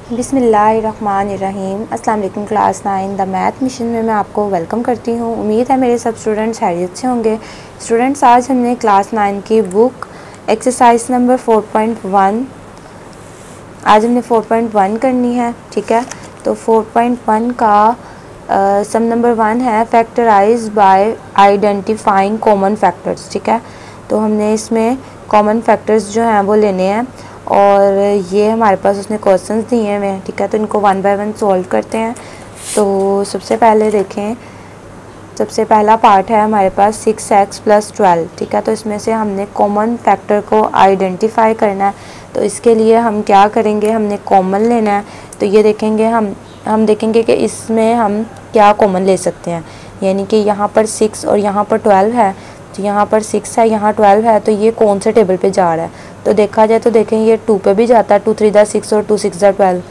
बिस्मिल्लाहिर्रहमानिर्रहीम। अस्सलाम वालेकुम क्लास 9 द मैथ मिशन में मैं आपको वेलकम करती हूँ। उम्मीद है मेरे सब स्टूडेंट्स खैरियत से होंगे। स्टूडेंट्स, आज हमने क्लास 9 की बुक एक्सरसाइज नंबर 4.1 आज हमने 4.1 करनी है। ठीक है, तो 4.1 का सम नंबर 1 है factorise by identifying common factors. ठीक है, तो हमने इसमें कॉमन फैक्टर्स जो हैं वो लेने हैं और ये हमारे पास उसने क्वेश्चंस दिए हुए हैं। ठीक है, तो इनको 1 बाय 1 सॉल्व करते हैं। तो सबसे पहले देखें, सबसे पहला पार्ट है हमारे पास 6x + 12। ठीक है, तो इसमें से हमने कॉमन फैक्टर को आइडेंटिफाई करना है। तो इसके लिए हम क्या करेंगे, हमने कॉमन लेना है। तो ये देखेंगे, हम देखेंगे कि इसमें हम क्या कॉमन ले सकते हैं। यानी कि यहाँ पर 6 और यहाँ पर 12 है, तो यहाँ पर 6 है, यहाँ 12 है, तो ये कौन से टेबल पे जा रहा है। तो देखा जाए तो देखें ये 2 पे भी जाता है, 2 3 दा 6 और 2 6 दा 12,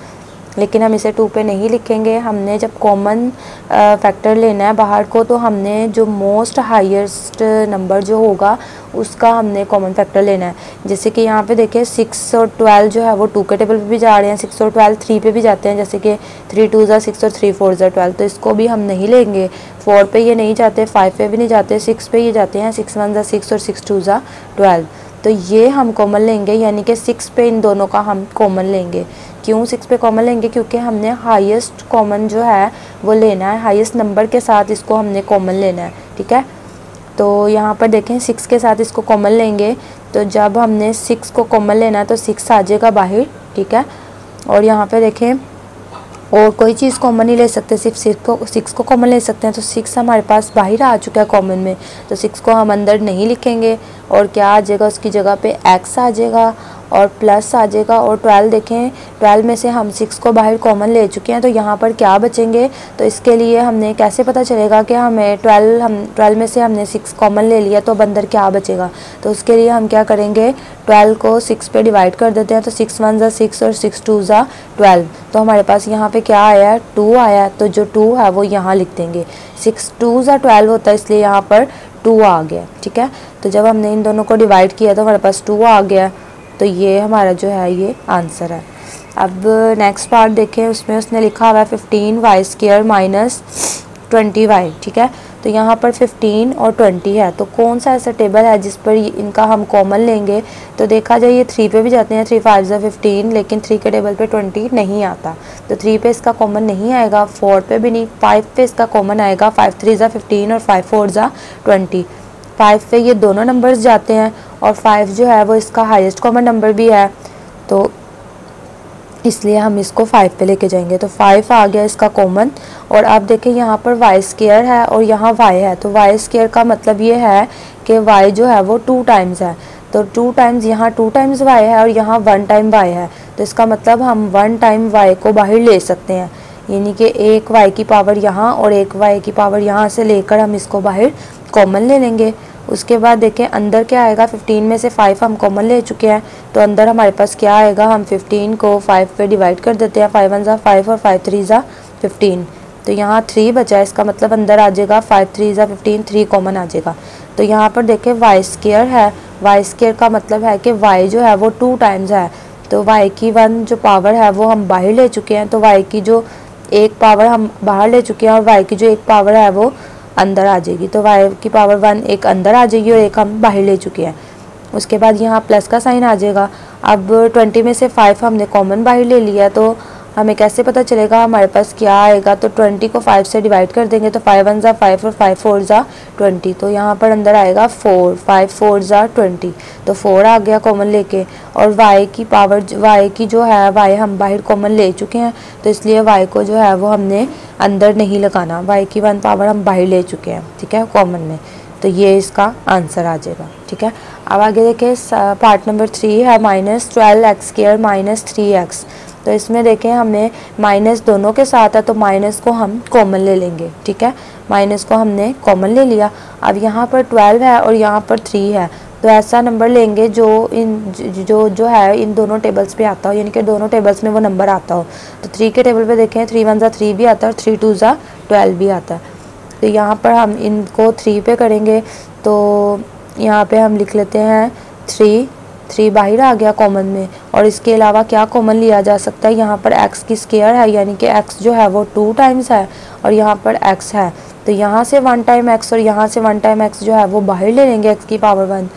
लेकिन हम इसे 2 पे नहीं लिखेंगे। हमने जब कॉमन फैक्टर लेना है बाहर को, तो हमने जो मोस्ट हाईएस्ट नंबर जो होगा उसका हमने कॉमन फैक्टर लेना है। जैसे कि यहाँ पे देखिए 6 और 12 जो है वो 2 के टेबल पे भी जा रहे हैं, 6 और 12 3 पे भी जाते हैं, जैसे कि 3 2 ज़ा 6 और 3 4 ज़ा 12, तो इसको भी हम नहीं लेंगे। 4 पे ये नहीं जाते, 5 पे भी नहीं जाते, 6 पे ये जाते हैं, 6 1 ज़ा 6 और 6 2 ज़ा 12, तो ये हम कॉमन लेंगे। यानी कि 6 पे इन दोनों का हम कॉमन लेंगे। क्यों 6 पे कॉमन लेंगे, क्योंकि हमने हाईएस्ट कॉमन जो है वो लेना है, हाईएस्ट नंबर के साथ इसको हमने कॉमन लेना है। ठीक है, तो यहाँ पर देखें 6 के साथ इसको कॉमन लेंगे, तो जब हमने 6 को कॉमन लेना है तो 6 आ जाएगा बाहर। ठीक है, और यहाँ पे देखें और कोई चीज़ कॉमन नहीं ले सकते, सिर्फ 6 को कॉमन ले सकते हैं। तो 6 हमारे पास बाहर आ चुका है कॉमन में, तो 6 को हम अंदर नहीं लिखेंगे और क्या आ जाएगा, उसकी जगह पे x आ जाएगा और प्लस आ जाएगा। और 12 देखें, 12 में से हम 6 को बाहर कॉमन ले चुके हैं, तो यहाँ पर क्या बचेंगे। तो इसके लिए हमने कैसे पता चलेगा कि हमें 12 में से हमने 6 कॉमन ले लिया, तो अब अंदर क्या बचेगा। तो उसके लिए हम क्या करेंगे, 12 को 6 पे डिवाइड कर देते हैं, तो 6 1 ज़ा 6 और 6 2 ज़ा 12, तो हमारे पास यहाँ पे क्या आया है, 2 आया। तो जो 2 है वो यहाँ लिख देंगे, 6 2 ज़ा 12 होता है, इसलिए यहाँ पर 2 आ गया। ठीक है, तो जब हमने इन दोनों को डिवाइड किया तो हमारे पास 2 आ गया, तो ये हमारा जो है ये आंसर है। अब नेक्स्ट पार्ट देखें, उसमें उसने लिखा हुआ है 15y² - 20y। ठीक है, तो यहाँ पर 15 और 20 है, तो कौन सा ऐसा टेबल है जिस पर इनका हम कॉमन लेंगे। तो देखा जाए ये 3 पे भी जाते हैं, 3 5 ज़ा 15, लेकिन 3 के टेबल पे 20 नहीं आता, तो 3 पे इसका कॉमन नहीं आएगा, 4 पे भी नहीं, 5 पे इसका कॉमन आएगा, 5 3 ज़ा 15 और 5 4 ज़ा 20। 5 पे ये दोनों नंबर्स जाते हैं और 5 जो है वो इसका हाईएस्ट कॉमन नंबर भी है, तो इसलिए हम इसको 5 पे लेके जाएंगे। तो 5 आ गया इसका कॉमन। और आप देखें यहाँ पर y² है और यहाँ y है, तो y² का मतलब ये है कि y जो है वो 2 टाइम्स है, तो 2 टाइम्स यहाँ 2 टाइम्स y है और यहाँ 1 टाइम y है, तो इसका मतलब हम 1 टाइम y को बाहर ले सकते हैं। यानी कि एक y की पावर यहाँ और एक y की पावर यहाँ से लेकर हम इसको बाहर कॉमन ले लेंगे। उसके बाद देखें अंदर क्या आएगा, 15 में से 5 हम कॉमन ले चुके हैं, तो अंदर हमारे पास क्या आएगा, हम 15 को 5 पे डिवाइड कर देते हैं, 5 1 ज़ा 5 और 5 3 ज़ा 15, तो यहाँ 3 बचा है, इसका मतलब अंदर आ जाएगा 5 3 ज़ा 15, 3 कॉमन आ जाएगा। तो यहाँ पर देखें y² है, y² का मतलब है कि y जो है वो 2 टाइम्स है, तो y की 1 जो पावर है वो हम बाहर ले चुके हैं, तो y की जो एक पावर हम बाहर ले चुके हैं और y की जो एक पावर है वो अंदर आ जाएगी, तो y की पावर 1 एक अंदर आ जाएगी और एक हम बाहर ले चुके हैं। उसके बाद यहाँ प्लस का साइन आ जाएगा। अब 20 में से 5 हमने कॉमन बाहर ले लिया, तो हमें कैसे पता चलेगा हमारे पास क्या आएगा। तो 20 को 5 से डिवाइड कर देंगे, तो 5 1 ज़ा 5 और 5 4 ज़ा 20, तो यहाँ पर अंदर आएगा 4, 5 4 ज़ा 20, तो 4 आ गया कॉमन लेके। और y की पावर, y की जो है y हम बाहर कॉमन ले चुके हैं, तो इसलिए y को जो है वो हमने अंदर नहीं लगाना, y की 1 पावर हम बाहर ले चुके हैं। ठीक है, कॉमन में, तो ये इसका आंसर आ जाएगा। ठीक है, अब आगे देखें पार्ट नंबर 3 है -12x² - 3x। तो इसमें देखें हमने माइनस दोनों के साथ है, तो माइनस को हम कॉमन ले लेंगे। ठीक है, माइनस को हमने कॉमन ले लिया। अब यहाँ पर 12 है और यहाँ पर 3 है, तो ऐसा नंबर लेंगे जो जो है इन दोनों टेबल्स पे आता हो, यानी कि दोनों टेबल्स में वो नंबर आता हो। तो 3 के टेबल पे देखें 3 1 ज़ा 3 भी आता है और 3 2 ज़ा 12 भी आता है, तो यहाँ पर हम इनको 3 पे करेंगे, तो यहाँ पे हम लिख लेते हैं 3 3 बाहर आ गया कॉमन में। और इसके अलावा क्या कॉमन लिया जा सकता है, यहाँ पर x की स्क्वायर है, यानी कि x जो है वो 2 टाइम्स है और यहाँ पर x है, तो यहाँ से 1 टाइम x और यहाँ से 1 टाइम x जो है वो बाहर ले लेंगे x की पावर 1।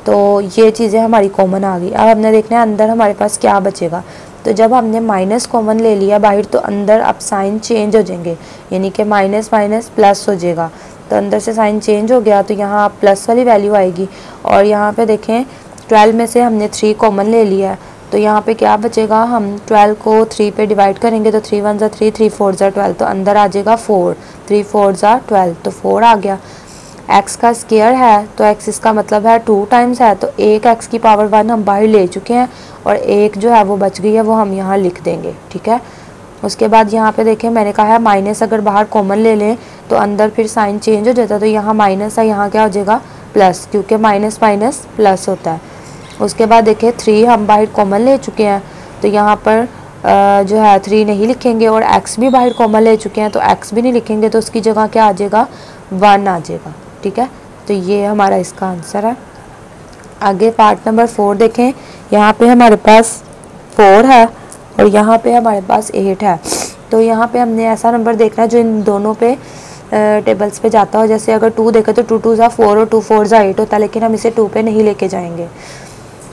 तो ये चीज़ें हमारी कॉमन आ गई। अब हमने देखना है अंदर हमारे पास क्या बचेगा। तो जब हमने माइनस कॉमन ले लिया बाहर, तो अंदर अब साइन चेंज हो जाएंगे, यानी कि माइनस माइनस प्लस हो जाएगा। तो अंदर से साइन चेंज हो गया, तो यहाँ आप प्लस वाली वैल्यू आएगी। और यहाँ पे देखें 12 में से हमने 3 कॉमन ले लिया है, तो यहाँ पे क्या बचेगा, हम 12 को 3 पे डिवाइड करेंगे तो 3 1 3, 3 4 12, तो अंदर आ जाएगा 4, 3 4 12, तो 4 आ गया। x का स्क्वायर है तो x इसका मतलब है 2 टाइम्स है, तो एक x की पावर 1 हम बाहर ले चुके हैं और एक जो है वो बच गई है, वो हम यहाँ लिख देंगे, ठीक है। उसके बाद यहाँ पे देखें मैंने कहा है माइनस अगर बाहर कॉमन ले लें तो अंदर फिर साइन चेंज हो जाता है, तो यहाँ माइनस है, यहाँ क्या हो जाएगा प्लस, क्योंकि माइनस माइनस प्लस होता है। उसके बाद देखें 3 हम बाहर कॉमन ले चुके हैं, तो यहाँ पर जो है 3 नहीं लिखेंगे, और x भी बाहर कॉमन ले चुके हैं तो x भी नहीं लिखेंगे, तो उसकी जगह क्या आ जाएगा 1 आ जाएगा, ठीक है। तो ये हमारा इसका आंसर है। आगे पार्ट नंबर 4 देखें, यहाँ पे हमारे पास 4 है और यहाँ पे हमारे पास 8 है। तो यहाँ पे हमने ऐसा नंबर देखना है जो इन दोनों पे टेबल्स पे जाता हो। जैसे अगर 2 देखें तो 2 2 ज़ा 4 और 2 4 ज़ा 8 होता है, लेकिन हम इसे 2 पे नहीं लेके जाएंगे,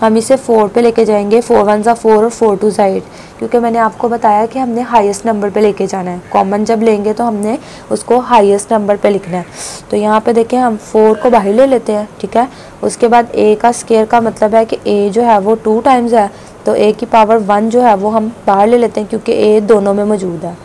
हम इसे 4 पे लेके जाएंगे। 4 1 ज़ा 4 और 4 2 ज़ा 8, क्योंकि मैंने आपको बताया कि हमने हाईएस्ट नंबर पे लेके जाना है। कॉमन जब लेंगे तो हमने उसको हाईएस्ट नंबर पे लिखना है। तो यहाँ पे देखें हम 4 को बाहर ले लेते हैं, ठीक है। उसके बाद a का स्क्वायर का मतलब है कि a जो है वो 2 टाइम्स है, तो a की पावर 1 जो है वो हम बाहर ले लेते हैं, क्योंकि a दोनों में मौजूद है।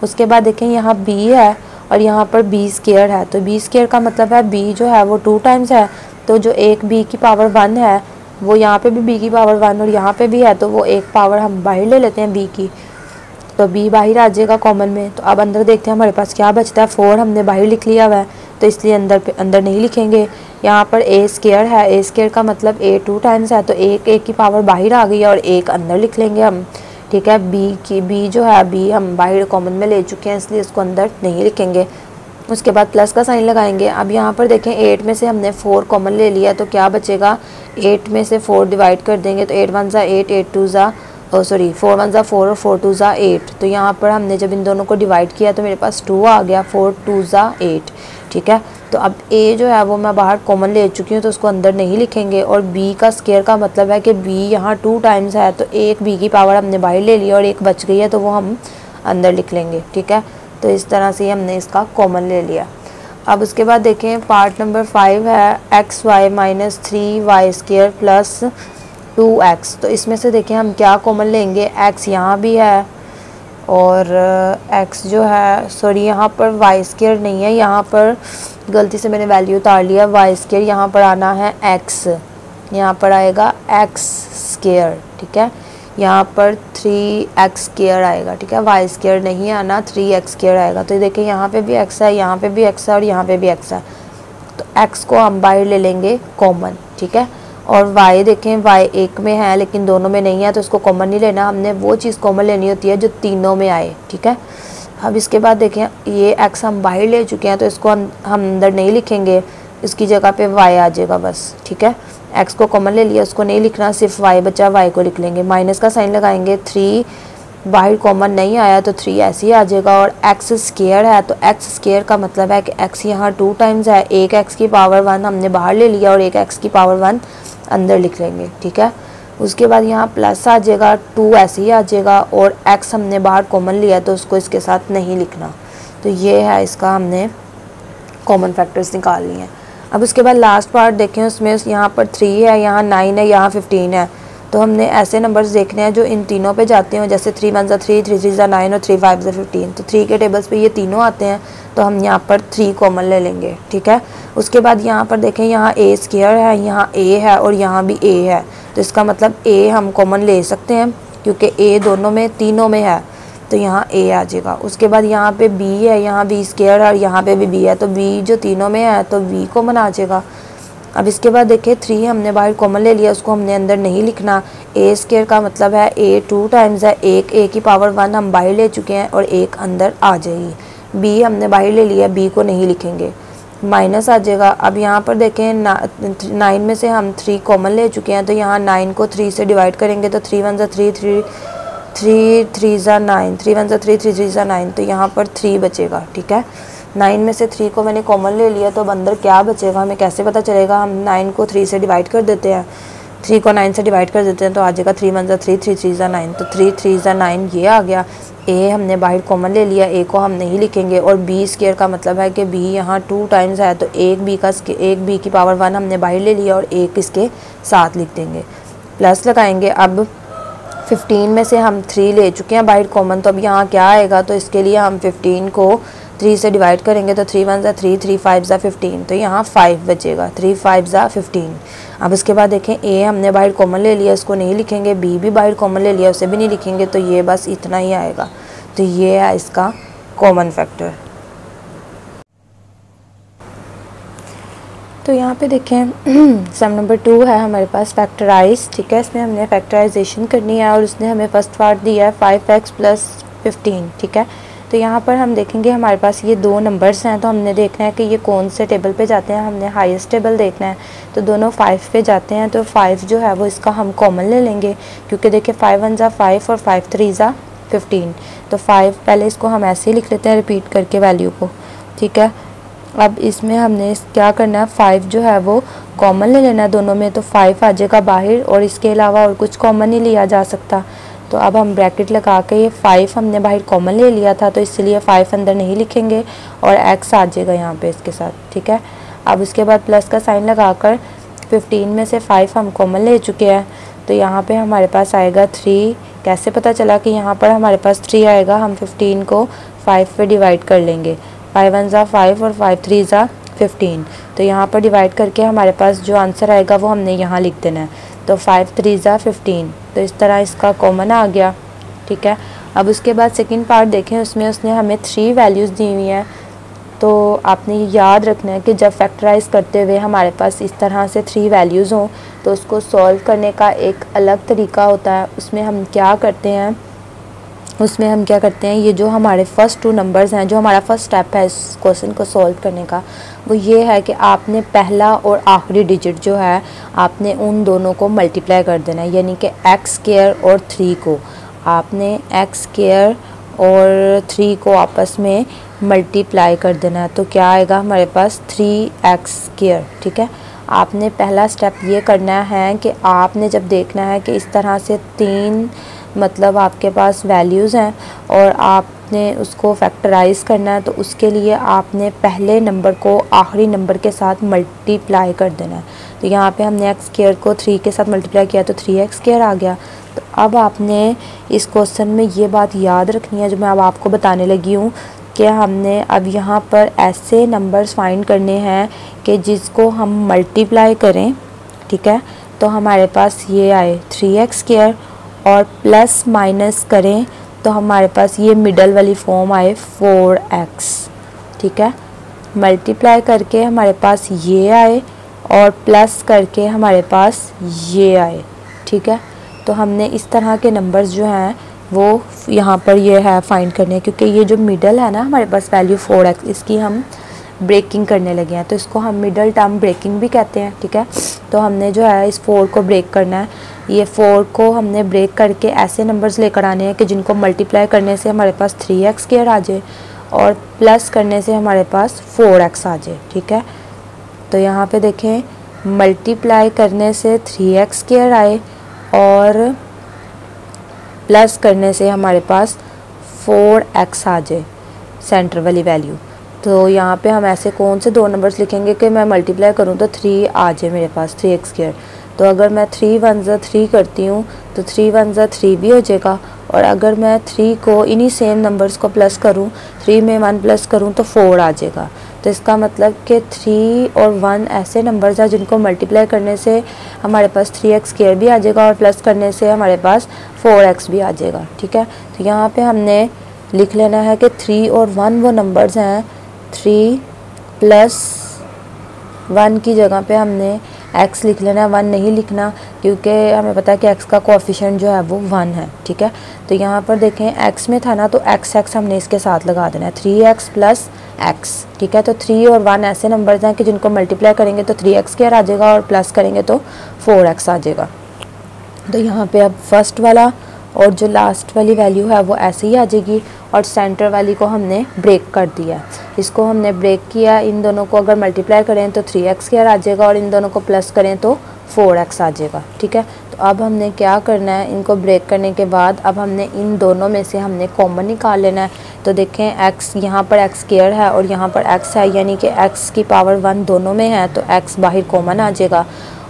उसके बाद देखें यहाँ b है और यहाँ पर b स्क्वायर है, तो b स्क्वायर का मतलब है b जो है वो 2 टाइम्स है, तो जो एक b की पावर 1 है वो यहाँ पे भी b की पावर 1 और यहाँ पे भी है, तो वो एक पावर हम बाहर ले लेते हैं b की, तो b बाहर आ जाएगा कॉमन में। तो अब अंदर देखते हैं हमारे पास क्या बचता है। 4 हमने बाहर लिख लिया हुआ है, तो इसलिए अंदर नहीं लिखेंगे। यहाँ पर a स्क्वायर है, a स्क्वायर का मतलब a 2 टाइम्स है, तो एक की पावर बाहर आ गई है और एक अंदर लिख लेंगे हम, ठीक है। b जो है b हम बाहर कॉमन में ले चुके हैं, इसलिए इसको अंदर नहीं लिखेंगे। उसके बाद प्लस का साइन लगाएंगे। अब यहाँ पर देखें 8 में से हमने 4 कॉमन ले लिया, तो क्या बचेगा, 8 में से 4 डिवाइड कर देंगे, तो 8 1 ज़ा 8, 8 2 ज़ा 4 1 ज़ा 4 और 4 2 ज़ा 8। तो यहाँ पर हमने जब इन दोनों को डिवाइड किया तो मेरे पास 2 आ गया, 4 2 ज़ा 8, ठीक है। तो अब a जो है वो मैं बाहर कॉमन ले चुकी हूँ, तो उसको अंदर नहीं लिखेंगे। और b का स्क्वायर का मतलब है कि b यहाँ 2 टाइम्स है, तो एक b की पावर हमने बाहर ले लिया और एक बच गई है, तो वो हम अंदर लिख लेंगे, ठीक है। तो इस तरह से हमने इसका कॉमन ले लिया। अब उसके बाद देखें पार्ट नंबर 5 है xy minus 3y square plus 2x। तो इसमें से देखें हम क्या कॉमन लेंगे, x यहाँ भी है और x जो है सॉरी यहाँ पर y स्क्वायर नहीं है, यहाँ पर गलती से मैंने वैल्यू उतार लिया, y स्क्वायर यहाँ पर आना है x, यहाँ पर आएगा x स्क्वायर, ठीक है। यहाँ पर 3x स्क्वायर आएगा, ठीक है, y स्क्वायर नहीं आना, 3x स्क्वायर आएगा। तो देखें यहाँ पे भी x है, यहाँ पे भी x है और यहाँ पे भी x है, तो x को हम बाहर ले लेंगे कॉमन, ठीक है। और y देखें y एक में है लेकिन दोनों में नहीं है, तो उसको कॉमन नहीं लेना, हमने वो चीज़ कॉमन लेनी होती है जो तीनों में आए, ठीक है। अब इसके बाद देखें ये x हम बाहर ले चुके हैं, तो इसको हम अंदर नहीं लिखेंगे, इसकी जगह पे y आ जाएगा बस, ठीक है। x को कॉमन ले लिया, उसको नहीं लिखना, सिर्फ y बचा, y को लिख लेंगे। माइनस का साइन लगाएंगे, 3 बाहर कॉमन नहीं आया तो 3 ऐसे ही आ जाएगा। और x स्क्वायर है, तो x स्क्वायर का मतलब है कि x यहाँ 2 टाइम्स है, एक x की पावर 1 हमने बाहर ले लिया और एक x की पावर 1 अंदर लिख लेंगे, ठीक है। उसके बाद यहाँ प्लस आ जाएगा, 2 ऐसे ही आ जाएगा और x हमने बाहर कॉमन लिया तो उसको इसके साथ नहीं लिखना। तो ये है इसका हमने कॉमन फैक्टर्स निकाल लिए हैं। अब उसके बाद लास्ट पार्ट देखें, उसमें यहाँ पर 3 है, यहाँ 9 है, यहाँ 15 है। तो हमने ऐसे नंबर्स देखने हैं जो इन तीनों पे जाते हैं, जैसे 3 1 ज़ा 3, 3 3 ज़ा 9 और 3 5 ज़ा 15। तो 3 के टेबल्स पे ये तीनों आते हैं, तो हम यहाँ पर 3 कॉमन ले लेंगे, ठीक है। उसके बाद यहाँ पर देखें, यहाँ a स्क्वायर है, यहाँ a है और यहाँ भी a है, तो इसका मतलब a हम कॉमन ले सकते हैं क्योंकि a दोनों में तीनों में है, तो यहाँ a आ जाएगा। उसके बाद यहाँ पे b है, यहाँ b स्क्वायर है और यहाँ पे भी b है, तो b जो तीनों में है तो b कॉमन आ जाएगा। अब इसके बाद देखिए 3 हमने बाहर कॉमन ले लिया, उसको हमने अंदर नहीं लिखना। a स्क्वायर का मतलब है a 2 टाइम्स है, एक a की पावर 1 हम बाहर ले चुके हैं और एक अंदर आ जाएगी। b हमने बाहर ले लिया, b को नहीं लिखेंगे। माइनस आ जाएगा। अब यहाँ पर देखें 9 में से हम 3 कॉमन ले चुके हैं, तो यहाँ 9 को 3 से डिवाइड करेंगे तो 3 1 3 3 3 3 9, 3 1 3 3 3 9, तो यहाँ पर 3 बचेगा। ठीक है, 9 में से 3 को मैंने कॉमन ले लिया, तो अब अंदर क्या बचेगा हमें कैसे पता चलेगा? हम 9 को 3 से डिवाइड कर देते हैं, 3 को 9 से डिवाइड कर देते हैं, तो आ जाएगा 3 1 3 3 3 9, तो 3 3 9 ये आ गया। ए हमने बाहर कॉमन ले लिया, ए को हम नहीं लिखेंगे, और बी स्क्वायर का मतलब है कि बी यहाँ 2 टाइम्स है, तो एक बी की पावर 1 हमने बाहर ले लिया और एक इसके साथ लिख देंगे, प्लस लगाएंगे। अब 15 में से हम 3 ले चुके हैं बाहर कॉमन, तो अब यहाँ क्या आएगा? तो इसके लिए हम 15 को 3 से डिवाइड करेंगे, तो 3 1 3 3 5 15, तो यहाँ 5 बचेगा, 3 5 15। अब उसके बाद देखें ए हमने बाहर कॉमन ले लिया, इसको नहीं लिखेंगे, बी भी बाहर कॉमन ले लिया, उसे भी नहीं लिखेंगे, तो ये बस इतना ही आएगा। तो ये है इसका कॉमन फैक्टर। तो यहाँ पे देखें सम नंबर 2 है हमारे पास फैक्टराइज। ठीक है, इसमें हमने फैक्टराइजेशन करनी है और उसने हमें फर्स्ट पार्ट दिया है 5x + 15। ठीक है, तो यहाँ पर हम देखेंगे हमारे पास ये 2 नंबर्स हैं, तो हमने देखना है कि ये कौन से टेबल पे जाते हैं। हमने हाईएस्ट टेबल देखना है, तो दोनों 5 पे जाते हैं, तो 5 जो है वो इसका हम कॉमन ले लेंगे, क्योंकि देखिए 5 1 5 और 5 3 15, तो 5 पहले इसको हम ऐसे ही लिख लेते हैं रिपीट करके वैल्यू को। ठीक है, अब इसमें हमने क्या करना है, 5 जो है वो कॉमन ले लेना है दोनों में, तो 5 आ जाएगा बाहर और इसके अलावा और कुछ कॉमन नहीं लिया जा सकता। तो अब हम ब्रैकेट लगा के ये 5 हमने बाहर कॉमन ले लिया था, तो इसलिए 5 अंदर नहीं लिखेंगे और x आ जाएगा यहाँ पे इसके साथ। ठीक है, अब उसके बाद प्लस का साइन लगाकर 15 में से 5 हम कॉमन ले चुके हैं, तो यहाँ पे हमारे पास आएगा 3। कैसे पता चला कि यहाँ पर हमारे पास 3 आएगा? हम 15 को 5 पे डिवाइड कर लेंगे, 5 1 5 और 5 3 15, तो यहाँ पर डिवाइड करके हमारे पास जो आंसर आएगा वो हमने यहाँ लिख देना है, तो 5 3 15, तो इस तरह इसका कॉमन आ गया। ठीक है, अब उसके बाद सेकंड पार्ट देखें, उसमें उसने हमें 3 वैल्यूज़ दी हुई हैं, तो आपने याद रखना है कि जब फैक्टराइज करते हुए हमारे पास इस तरह से 3 वैल्यूज़ हों, तो उसको सॉल्व करने का एक अलग तरीका होता है। उसमें हम क्या करते हैं, ये जो हमारे फर्स्ट 2 नंबर्स हैं, जो हमारा फर्स्ट स्टेप है इस क्वेश्चन को सॉल्व करने का, वो ये है कि आपने पहला और आखिरी डिजिट जो है आपने उन दोनों को मल्टीप्लाई कर देना है, यानी कि x² और 3 को आपने x² और 3 को आपस में मल्टीप्लाई कर देना है, तो क्या आएगा हमारे पास 3x²। ठीक है, आपने पहला स्टेप ये करना है कि आपने जब देखना है कि इस तरह से 3 मतलब आपके पास वैल्यूज़ हैं और आपने उसको फैक्टराइज करना है, तो उसके लिए आपने पहले नंबर को आखिरी नंबर के साथ मल्टीप्लाई कर देना है। तो यहाँ पे हमने x² को 3 के साथ मल्टीप्लाई किया, तो 3x² आ गया। तो अब आपने इस क्वेश्चन में ये बात याद रखनी है जो मैं अब आपको बताने लगी हूँ, कि हमने अब यहाँ पर ऐसे नंबर्स फाइंड करने हैं कि जिसको हम मल्टीप्लाई करें। ठीक है, तो हमारे पास ये आए 3x² और प्लस माइनस करें तो हमारे पास ये मिडल वाली फॉर्म आए 4x। ठीक है, मल्टीप्लाई करके हमारे पास ये आए और प्लस करके हमारे पास ये आए। ठीक है, तो हमने इस तरह के नंबर्स जो हैं वो यहाँ पर ये है फाइंड करने, क्योंकि ये जो मिडल है ना हमारे पास वैल्यू 4x, इसकी हम ब्रेकिंग करने लगे हैं, तो इसको हम मिडल टर्म ब्रेकिंग भी कहते हैं। ठीक है, तो हमने जो है इस 4 को ब्रेक करना है, ये 4 को हमने ब्रेक करके ऐसे नंबर्स लेकर आने हैं कि जिनको मल्टीप्लाई करने से हमारे पास 3x² आ जाए और प्लस करने से हमारे पास 4x आ जाए। ठीक है, तो यहाँ पे देखें मल्टीप्लाई करने से 3x² आए और प्लस करने से हमारे पास 4x आ जाए सेंटर वाली वैल्यू। तो यहाँ पे हम ऐसे कौन से 2 नंबर्स लिखेंगे कि मैं मल्टीप्लाई करूँ तो 3 आ जाए मेरे पास 3x²। तो अगर मैं 3 1 3 करती हूँ तो 3 1 3 भी हो जाएगा, और अगर मैं 3 को इन्हीं सेम नंबर्स को प्लस करूँ, 3 में 1 प्लस करूँ तो 4 आ जाएगा। तो इसका मतलब कि 3 और 1 ऐसे नंबर्स हैं जिनको मल्टीप्लाई करने से हमारे पास 3x² भी आ जाएगा और प्लस करने से हमारे पास 4x भी आ जाएगा। ठीक है, तो यहाँ पे हमने लिख लेना है कि 3 और 1 वो नंबर्स हैं, 3 + 1 की जगह पे हमने x लिख लेना है, 1 नहीं लिखना, क्योंकि हमें पता है कि x का कोएफिशिएंट जो है वो 1 है। ठीक है, तो यहाँ पर देखें x में था ना, तो x हमने इसके साथ लगा देना है, 3x + x, ठीक है। तो 3 और 1 ऐसे नंबर्स हैं कि जिनको मल्टीप्लाई करेंगे तो 3x² आ जाएगा और प्लस करेंगे तो 4x आ जाएगा। तो यहाँ पे अब फर्स्ट वाला और जो लास्ट वाली वैल्यू है वो ऐसे ही आ जाएगी और सेंटर वाली को हमने ब्रेक कर दिया। इसको हमने ब्रेक किया, इन दोनों को अगर मल्टीप्लाई करें तो 3x² आ जाएगा और इन दोनों को प्लस करें तो 4x आ जाएगा, ठीक है। तो अब हमने क्या करना है, इनको ब्रेक करने के बाद अब हमने इन दोनों में से हमने कॉमन निकाल लेना है। तो देखें x यहाँ पर x² है और यहाँ पर x है, यानी कि x की पावर 1 दोनों में है तो x बाहर कॉमन आ जाएगा।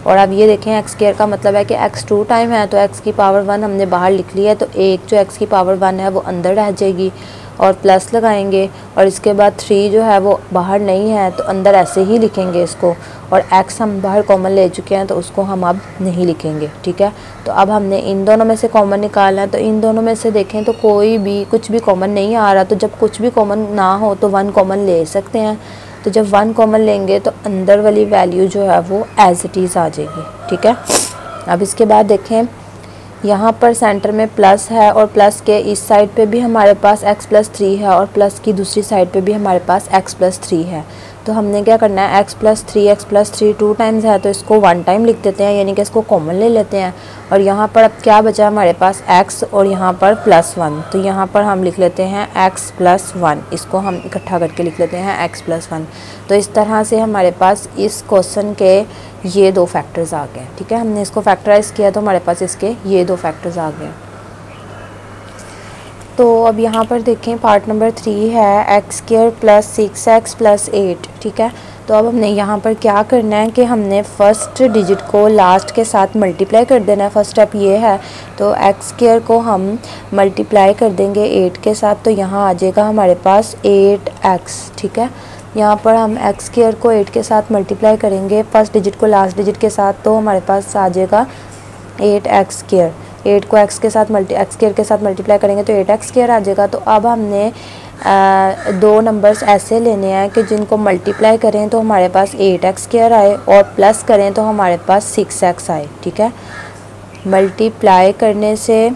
और अब ये देखें x² का मतलब है कि x 2 टाइम है तो x की पावर 1 हमने बाहर लिख लिया है, तो एक जो x की पावर 1 है वो अंदर रह जाएगी और प्लस लगाएंगे और इसके बाद 3 जो है वो बाहर नहीं है तो अंदर ऐसे ही लिखेंगे इसको, और x हम बाहर कॉमन ले चुके हैं तो उसको हम अब नहीं लिखेंगे, ठीक है। तो अब हमने इन दोनों में से कॉमन निकालना है। तो इन दोनों में से देखें तो कोई भी कुछ भी कॉमन नहीं आ रहा, तो जब कुछ भी कॉमन ना हो तो 1 कॉमन ले सकते हैं। तो जब 1 कॉमन लेंगे तो अंदर वाली वैल्यू जो है वो एज इट इज़ आ जाएगी, ठीक है। अब इसके बाद देखें यहाँ पर सेंटर में प्लस है और प्लस के इस साइड पे भी हमारे पास x+3 है और प्लस की दूसरी साइड पे भी हमारे पास x+3 है। तो हमने क्या करना है, x+3 2 टाइम्स है तो इसको 1 टाइम लिख देते हैं, यानी कि इसको कॉमन ले लेते हैं। और यहाँ पर अब क्या बचा हमारे पास x और यहाँ पर +1, तो यहाँ पर हम लिख लेते हैं x+1, इसको हम इकट्ठा करके लिख लेते हैं x+1। तो इस तरह से हमारे पास इस क्वेश्चन के ये 2 फैक्टर्स आ गए, ठीक है। हमने इसको फैक्टराइज किया तो हमारे पास इसके ये 2 फैक्टर्स आ गए। तो अब यहाँ पर देखें पार्ट नंबर 3 है x² + 6x + 8, ठीक है। तो अब हमने यहाँ पर क्या करना है कि हमने फर्स्ट डिजिट को लास्ट के साथ मल्टीप्लाई कर देना है, फर्स्ट स्टेप ये है। तो x² को हम मल्टीप्लाई कर देंगे 8 के साथ, तो यहाँ आ जाएगा हमारे पास 8x, ठीक है। यहाँ पर हम x² को 8 के साथ मल्टीप्लाई करेंगे फर्स्ट डिजिट को लास्ट डिजिट के साथ, तो हमारे पास आ जाएगा 8x²। 8 को x के साथ x² के साथ मल्टीप्लाई करेंगे तो 8x² आ जाएगा। तो अब हमने 2 नंबर्स ऐसे लेने हैं कि जिनको मल्टीप्लाई करें तो हमारे पास 8x² आए और प्लस करें तो हमारे पास 6x आए, ठीक है। मल्टीप्लाई करने से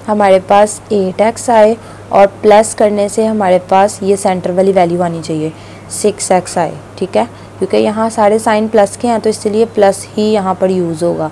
हमारे पास 8x आए और प्लस करने से हमारे पास ये सेंटर वाली वैल्यू आनी चाहिए 6x आए, ठीक है। क्योंकि यहाँ सारे साइन प्लस के हैं तो इसलिए प्लस ही यहाँ पर यूज़ होगा।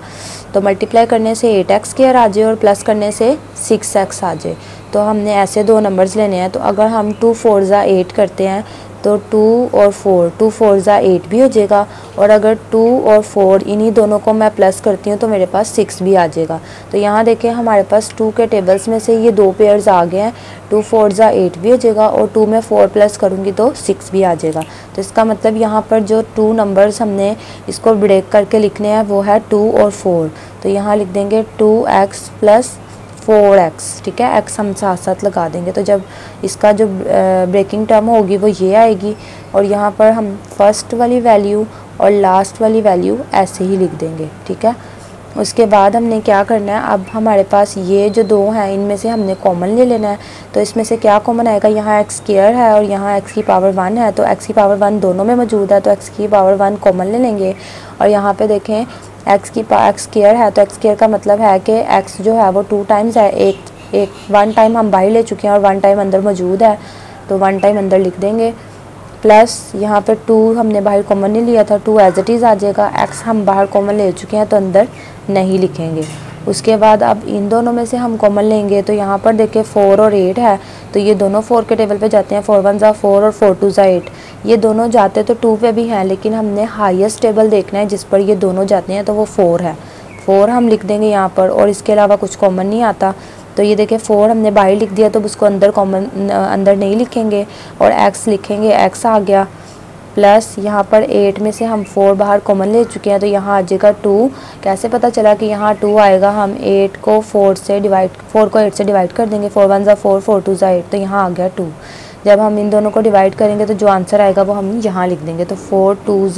तो मल्टीप्लाई करने से 8x² आ जाए और प्लस करने से 6x आ जाए। तो हमने ऐसे 2 नंबर्स लेने हैं। तो अगर हम 2 4 8 करते हैं तो 2 और 4 2 4 8 भी हो जाएगा, और अगर 2 और 4 इन्हीं दोनों को मैं प्लस करती हूँ तो मेरे पास 6 भी आ जाएगा। तो यहाँ देखें हमारे पास 2 के टेबल्स में से ये 2 पेयर्स आ गए हैं, 2 4 8 भी हो जाएगा और 2 में 4 प्लस करूँगी तो 6 भी आ जाएगा। तो इसका मतलब यहाँ पर जो 2 नंबर्स हमने इसको ब्रेक करके लिखने हैं वो है 2 और 4। तो यहाँ लिख देंगे 2x + 4x, ठीक है। x हम साथ साथ लगा देंगे तो जब इसका जो ब्रेकिंग टर्म होगी वो ये आएगी, और यहाँ पर हम फर्स्ट वाली वैल्यू और लास्ट वाली वैल्यू ऐसे ही लिख देंगे, ठीक है। उसके बाद हमने क्या करना है, अब हमारे पास ये जो 2 हैं इनमें से हमने कॉमन ले लेना है। तो इसमें से क्या कॉमन आएगा, यहाँ x² है और यहाँ x की पावर 1 है, तो x की पावर 1 दोनों में मौजूद है तो x की पावर 1 कॉमन ले लेंगे। और यहाँ पे देखें x² है तो x² का मतलब है कि x जो है वो 2 टाइम्स है, 1 टाइम हम बाहर ले चुके हैं और 1 टाइम अंदर मौजूद है तो 1 टाइम अंदर लिख देंगे। प्लस यहाँ पे 2 हमने बाहर कॉमन नहीं लिया था, 2 एज इट इज़ आ जाएगा। x हम बाहर कॉमन ले चुके हैं तो अंदर नहीं लिखेंगे। उसके बाद अब इन दोनों में से हम कॉमन लेंगे तो यहाँ पर देखिए 4 और 8 है तो ये दोनों 4 के टेबल पे जाते हैं, 4 1 4 और 4 2 8। ये दोनों जाते तो 2 पे भी हैं लेकिन हमने हाईएस्ट टेबल देखना है जिस पर ये दोनों जाते हैं, तो वो 4 है। 4 हम लिख देंगे यहाँ पर और इसके अलावा कुछ कॉमन नहीं आता। तो ये देखिए 4 हमने बाहर लिख दिया तो उसको अंदर नहीं लिखेंगे और x लिखेंगे, x आ गया। प्लस यहाँ पर 8 में से हम 4 बाहर कॉमन ले चुके हैं तो यहाँ आ जाएगा 2। कैसे पता चला कि यहाँ 2 आएगा, हम 8 को 4 को 8 से डिवाइड कर देंगे, 4 1 4 4 2 8, तो यहाँ आ गया 2। जब हम इन दोनों को डिवाइड करेंगे तो जो आंसर आएगा वो हम यहाँ लिख देंगे, तो 4 2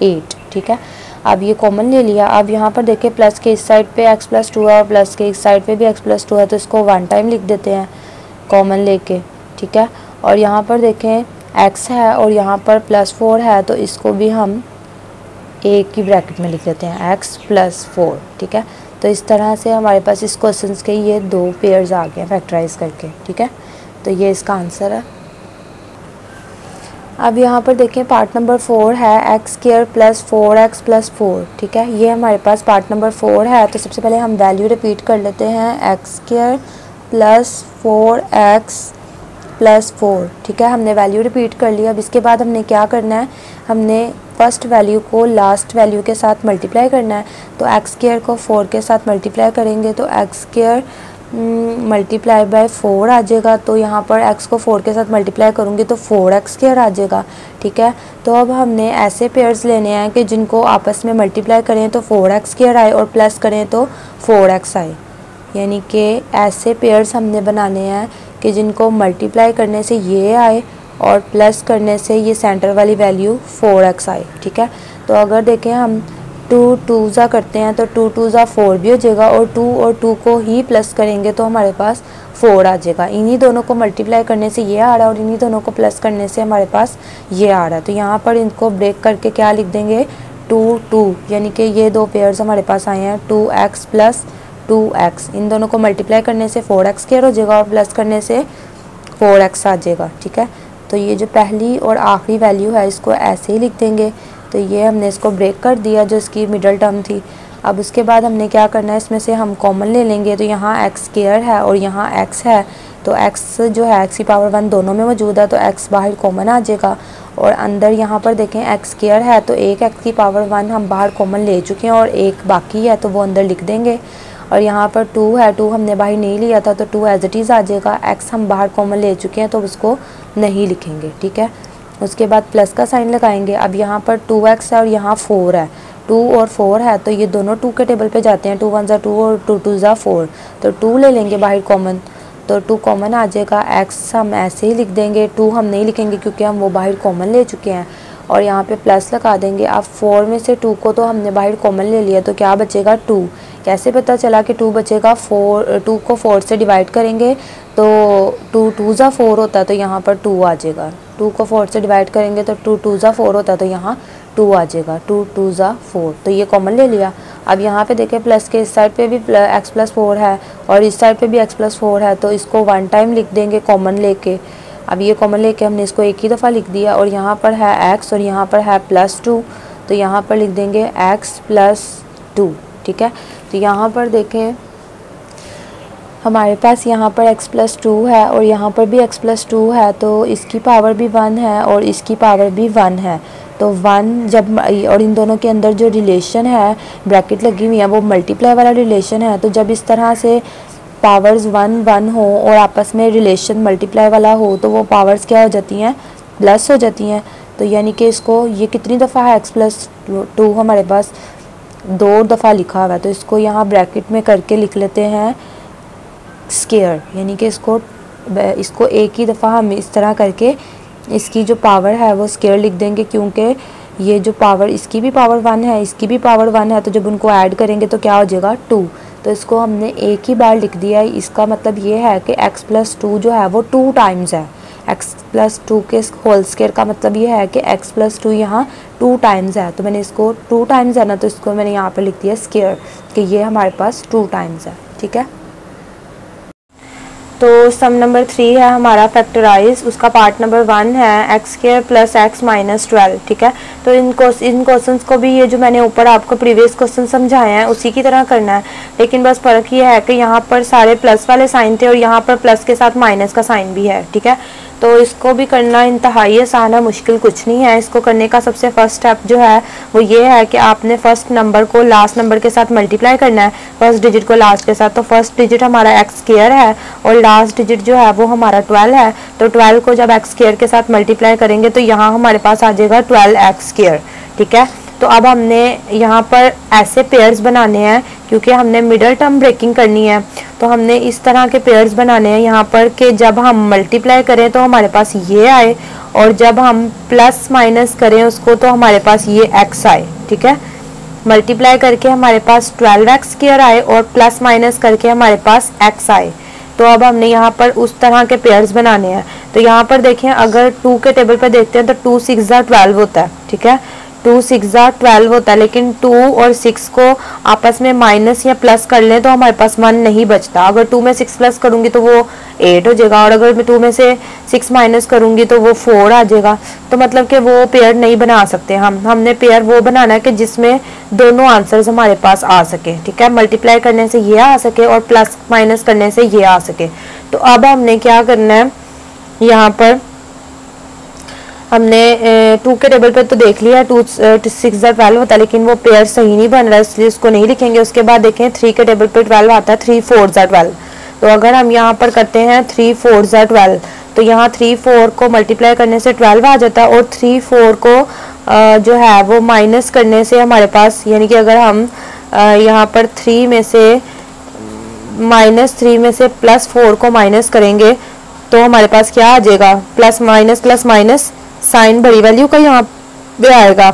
8, ठीक है। अब ये कॉमन ले लिया। अब यहाँ पर देखिए प्लस के इस साइड पे x + 2 है और प्लस के इस साइड पे भी x + 2 है, तो इसको 1 टाइम लिख देते हैं कॉमन लेके, ठीक है। और यहाँ पर देखें x है और यहाँ पर +4 है तो इसको भी हम एक ही ब्रैकेट में लिख देते हैं, x + 4, ठीक है। तो इस तरह से हमारे पास इस क्वेश्चन के ये 2 पेयर्स आ गए फैक्टराइज करके, ठीक है। तो ये इसका आंसर है। अब यहाँ पर देखें पार्ट नंबर 4 है x square plus 4x plus 4, ठीक है। ये हमारे पास पार्ट नंबर 4 है। तो सबसे पहले हम वैल्यू रिपीट कर लेते हैं, x square plus 4x plus 4, ठीक है। हमने वैल्यू रिपीट कर लिया। अब इसके बाद हमने क्या करना है, हमने फर्स्ट वैल्यू को लास्ट वैल्यू के साथ मल्टीप्लाई करना है। तो एक्स स्क्वायर को 4 के साथ मल्टीप्लाई करेंगे तो एक्स स्क्वायर मल्टीप्लाई बाय 4 आ जाएगा। तो यहाँ पर x को 4 के साथ मल्टीप्लाई करूँगी तो 4x स्क्वायर आ जाएगा, ठीक है। तो अब हमने ऐसे पेयर्स लेने हैं कि जिनको आपस में मल्टीप्लाई करें तो 4x स्क्वायर आए और प्लस करें तो 4x आए, यानी कि ऐसे पेयर्स हमने बनाने हैं कि जिनको मल्टीप्लाई करने से ये आए और प्लस करने से ये सेंटर वाली वैल्यू 4x आए, ठीक है। तो अगर देखें हम 2 2 करते हैं तो 2 2 4 भी हो जाएगा और 2 को ही प्लस करेंगे तो हमारे पास 4 आ जाएगा। इन्हीं दोनों को मल्टीप्लाई करने से ये आ रहा है और इन्हीं दोनों को प्लस करने से हमारे पास ये आ रहा है। तो यहाँ पर इनको ब्रेक करके क्या लिख देंगे, 2 2, यानी कि ये दो पेयर्स हमारे पास आए हैं 2x प्लस 2x। इन दोनों को मल्टीप्लाई करने से 4x स्क्वायर हो जाएगा और प्लस करने से 4x आ जाएगा, ठीक है। तो ये जो पहली और आखिरी वैल्यू है इसको ऐसे ही लिख देंगे। तो ये हमने इसको ब्रेक कर दिया जो इसकी मिडल टर्म थी। अब उसके बाद हमने क्या करना है, इसमें से हम कॉमन ले लेंगे। तो यहाँ एक्स स्क्वायर है और यहाँ x है, तो x जो है x की पावर 1 दोनों में मौजूद है तो x बाहर कॉमन आ जाएगा। और अंदर यहाँ पर देखें एक्स स्क्वायर है तो एक x की पावर 1 हम बाहर कॉमन ले चुके हैं और एक बाकी है तो वो अंदर लिख देंगे। और यहाँ पर 2 है, 2 हमने बाहर नहीं लिया था तो 2 एज इट इज़ आ जाएगा। x हम बाहर कॉमन ले चुके हैं तो उसको नहीं लिखेंगे, ठीक है। उसके बाद प्लस का साइन लगाएंगे। अब यहाँ पर 2x है और यहाँ 4 है, 2 और 4 है तो ये दोनों 2 के टेबल पे जाते हैं, 2 1 2 और 2 2 4, तो 2 ले लेंगे बाहर कॉमन तो 2 कॉमन आ जाएगा। x हम ऐसे ही लिख देंगे, 2 हम नहीं लिखेंगे क्योंकि हम वो बाहर कॉमन ले चुके हैं और यहाँ पे प्लस लगा देंगे। अब 4 में से 2 को तो हमने बाहर कॉमन ले लिया तो क्या बचेगा 2। कैसे पता चला कि 2 बचेगा, 2 को 4 से डिवाइड करेंगे तो 2 2 4 होता है तो यहाँ पर 2 आ जाएगा। 2 को 4 से डिवाइड करेंगे तो 2 2 4 होता है तो यहाँ 2 आ जाएगा, 2 2 4, तो ये कॉमन ले लिया। अब यहाँ पे देखें प्लस के इस साइड पे भी x प्लस 4 है और इस साइड पे भी x प्लस 4 है तो इसको 1 टाइम लिख देंगे कॉमन लेके। अब ये कॉमन लेके हमने इसको एक ही दफ़ा लिख दिया और यहाँ पर है x और यहाँ पर है +2 तो यहाँ पर लिख देंगे x प्लस 2, ठीक है। तो यहाँ पर देखें हमारे पास यहाँ पर x प्लस 2 है और यहाँ पर भी x प्लस 2 है तो इसकी पावर भी 1 है और इसकी पावर भी 1 है। तो 1 जब, और इन दोनों के अंदर जो रिलेशन है ब्रैकेट लगी हुई है वो मल्टीप्लाई वाला रिलेशन है। तो जब इस तरह से पावर्स 1 1 हो और आपस में रिलेशन मल्टीप्लाई वाला हो तो वो पावर्स क्या हो जाती हैं, प्लस हो जाती हैं। तो यानी कि इसको ये कितनी दफ़ा है x प्लस 2 हमारे पास 2 दफ़ा लिखा हुआ है तो इसको यहाँ ब्रैकेट में करके लिख लेते हैं स्क्वायर, यानी कि इसको एक ही दफ़ा हम इस तरह करके इसकी जो पावर है वो स्क्वायर लिख देंगे क्योंकि ये जो पावर, इसकी भी पावर 1 है इसकी भी पावर 1 है तो जब उनको ऐड करेंगे तो क्या हो जाएगा 2। तो इसको हमने एक ही बार लिख दिया है। इसका मतलब ये है कि x प्लस 2 जो है वो 2 टाइम्स है। x प्लस 2 के होल स्क्वायर का मतलब ये है कि x प्लस 2 यहाँ 2 टाइम्स है। तो मैंने इसको 2 टाइम्स है ना तो इसको मैंने यहाँ पर लिख दिया स्क्वायर कि ये हमारे पास 2 टाइम्स है, ठीक है। तो सम नंबर 3 है हमारा फैक्टराइज, उसका पार्ट नंबर 1 है x square plus x minus 12, ठीक है। तो इन क्वेश्चंस को भी ये जो मैंने ऊपर आपको प्रीवियस क्वेश्चन समझाए हैं उसी की तरह करना है, लेकिन बस फ़र्क ये है कि यहाँ पर सारे प्लस वाले साइन थे और यहाँ पर प्लस के साथ माइनस का साइन भी है, ठीक है। तो इसको भी करना इंतहाई आसान है, मुश्किल कुछ नहीं है। इसको करने का सबसे फर्स्ट स्टेप जो है वो ये है कि आपने फर्स्ट नंबर को लास्ट नंबर के साथ मल्टीप्लाई करना है, फर्स्ट डिजिट को लास्ट के साथ। तो फर्स्ट डिजिट हमारा एक्स स्क्वायर है और लास्ट डिजिट जो है वो हमारा 12 है। तो 12 को जब एक्स स्क्वायर के साथ मल्टीप्लाई करेंगे तो यहाँ हमारे पास आ जाएगा 12x स्क्वायर, ठीक है। तो अब हमने यहाँ पर ऐसे पेयर्स बनाने हैं क्योंकि हमने मिडल टर्म ब्रेकिंग करनी है। तो हमने इस तरह के पेयर्स बनाने हैं यहाँ पर कि जब हम मल्टीप्लाई करें तो हमारे पास ये आए और जब हम प्लस माइनस करें उसको तो हमारे पास ये x आए, ठीक है। मल्टीप्लाई करके हमारे पास 12x स्क्वायर आए और प्लस माइनस करके हमारे पास x आए। तो अब हमने यहाँ पर उस तरह के पेयर्स बनाने हैं। तो यहाँ पर देखें अगर 2 के टेबल पर देखते हैं तो 2 6 12 होता है, ठीक है। 2 6 12 होता है, लेकिन 2 और 6 को आपस में माइनस या प्लस कर लें तो हमारे पास 1 नहीं बचता। अगर 2 में 6 प्लस करूंगी तो वो 8 हो जाएगा, और अगर मैं 2 में से 6 माइनस करूंगी तो वो 4 आ जाएगा। तो मतलब कि वो पेयर नहीं बना सकते हमने पेयर वो बनाना है कि जिसमें दोनों आंसर्स हमारे पास आ सके, ठीक है। मल्टीप्लाई करने से ये आ सके और प्लस माइनस करने से ये आ सके। तो अब हमने क्या करना है, यहाँ पर हमने 2 के टेबल पे तो देख लिया 2 6 12 होता है, लेकिन वो पेयर सही नहीं बन रहा है, इसलिए उसको नहीं लिखेंगे। उसके बाद देखें 3 के टेबल पे 12 आता है, 3 4 12। तो अगर हम यहाँ पर करते हैं 3 4 12, तो यहाँ 3 4 को मल्टीप्लाई करने से 12 आ जाता है, और 3 4 को जो है वो माइनस करने से हमारे पास, यानी कि अगर हम यहाँ पर 3 में से -3 में से +4 को माइनस करेंगे तो हमारे पास क्या आ जाएगा, प्लस माइनस साइन बड़ी वैल्यू का यहाँ पे आएगा,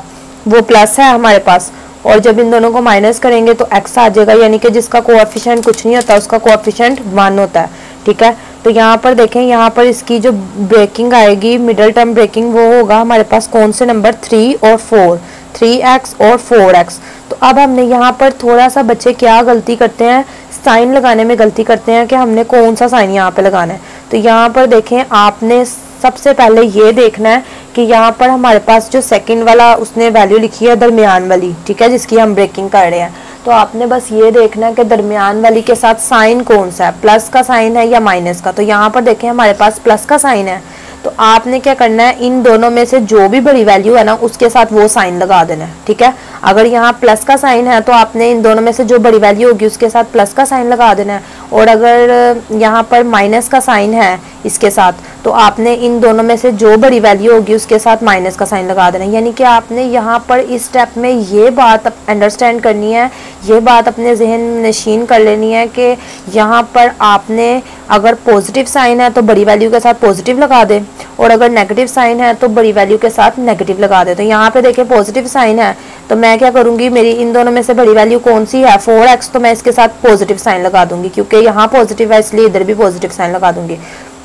वो प्लस है हमारे पास, और जब इन दोनों को माइनस करेंगे तो x आ जाएगा, यानी कि जिसका कोएफिशिएंट कुछ नहीं होता उसका कोएफिशिएंट 1 होता है, ठीक है। तो यहाँ पर देखें, यहाँ पर इसकी जो ब्रेकिंग आएगी, मिडिल टर्म ब्रेकिंग, वो होगा हमारे पास कौन से नंबर 3 और 4, 3x और 4x। तो अब हमने यहाँ पर थोड़ा सा बच्चे क्या गलती करते हैं, साइन लगाने में गलती करते हैं कि हमने कौन सा साइन यहाँ पे लगाना है। तो यहाँ पर देखें, आपने सबसे पहले ये देखना है कि यहाँ पर हमारे पास जो सेकंड वाला उसने वैल्यू लिखी है दरमियान वाली, ठीक है, जिसकी हम ब्रेकिंग कर रहे हैं। तो आपने बस ये देखना है कि दरमियान वाली के साथ साइन कौन सा है, प्लस का साइन है या माइनस का। तो यहाँ पर देखें हमारे पास प्लस का साइन है, तो आपने क्या करना है, इन दोनों में से जो भी बड़ी वैल्यू है ना उसके साथ वो साइन लगा देना है, ठीक है। अगर यहाँ प्लस का साइन है तो आपने इन दोनों में से जो बड़ी वैल्यू होगी उसके साथ प्लस का साइन लगा देना है, और अगर यहाँ पर माइनस का साइन है इसके साथ तो आपने इन दोनों में से जो बड़ी वैल्यू होगी उसके साथ माइनस का साइन लगा देना है। यानी कि आपने यहाँ पर इस स्टेप में ये बात अंडरस्टैंड करनी है, ये बात अपने जहन में नशीन कर लेनी है कि यहाँ पर आपने अगर पॉजिटिव साइन है तो बड़ी वैल्यू के साथ पॉजिटिव लगा दे, और अगर नेगेटिव साइन है तो बड़ी वैल्यू के साथ नेगेटिव लगा दे। तो यहाँ पे देखिए पॉजिटिव साइन है तो मैं क्या करूँगी, मेरी इन दोनों में से बड़ी वैल्यू कौन सी है 4x, तो मैं इसके साथ पॉजिटिव साइन लगा दूंगी, क्योंकि यहाँ पॉजिटिव है इसलिए इधर भी पॉजिटिव साइन लगा दूंगी,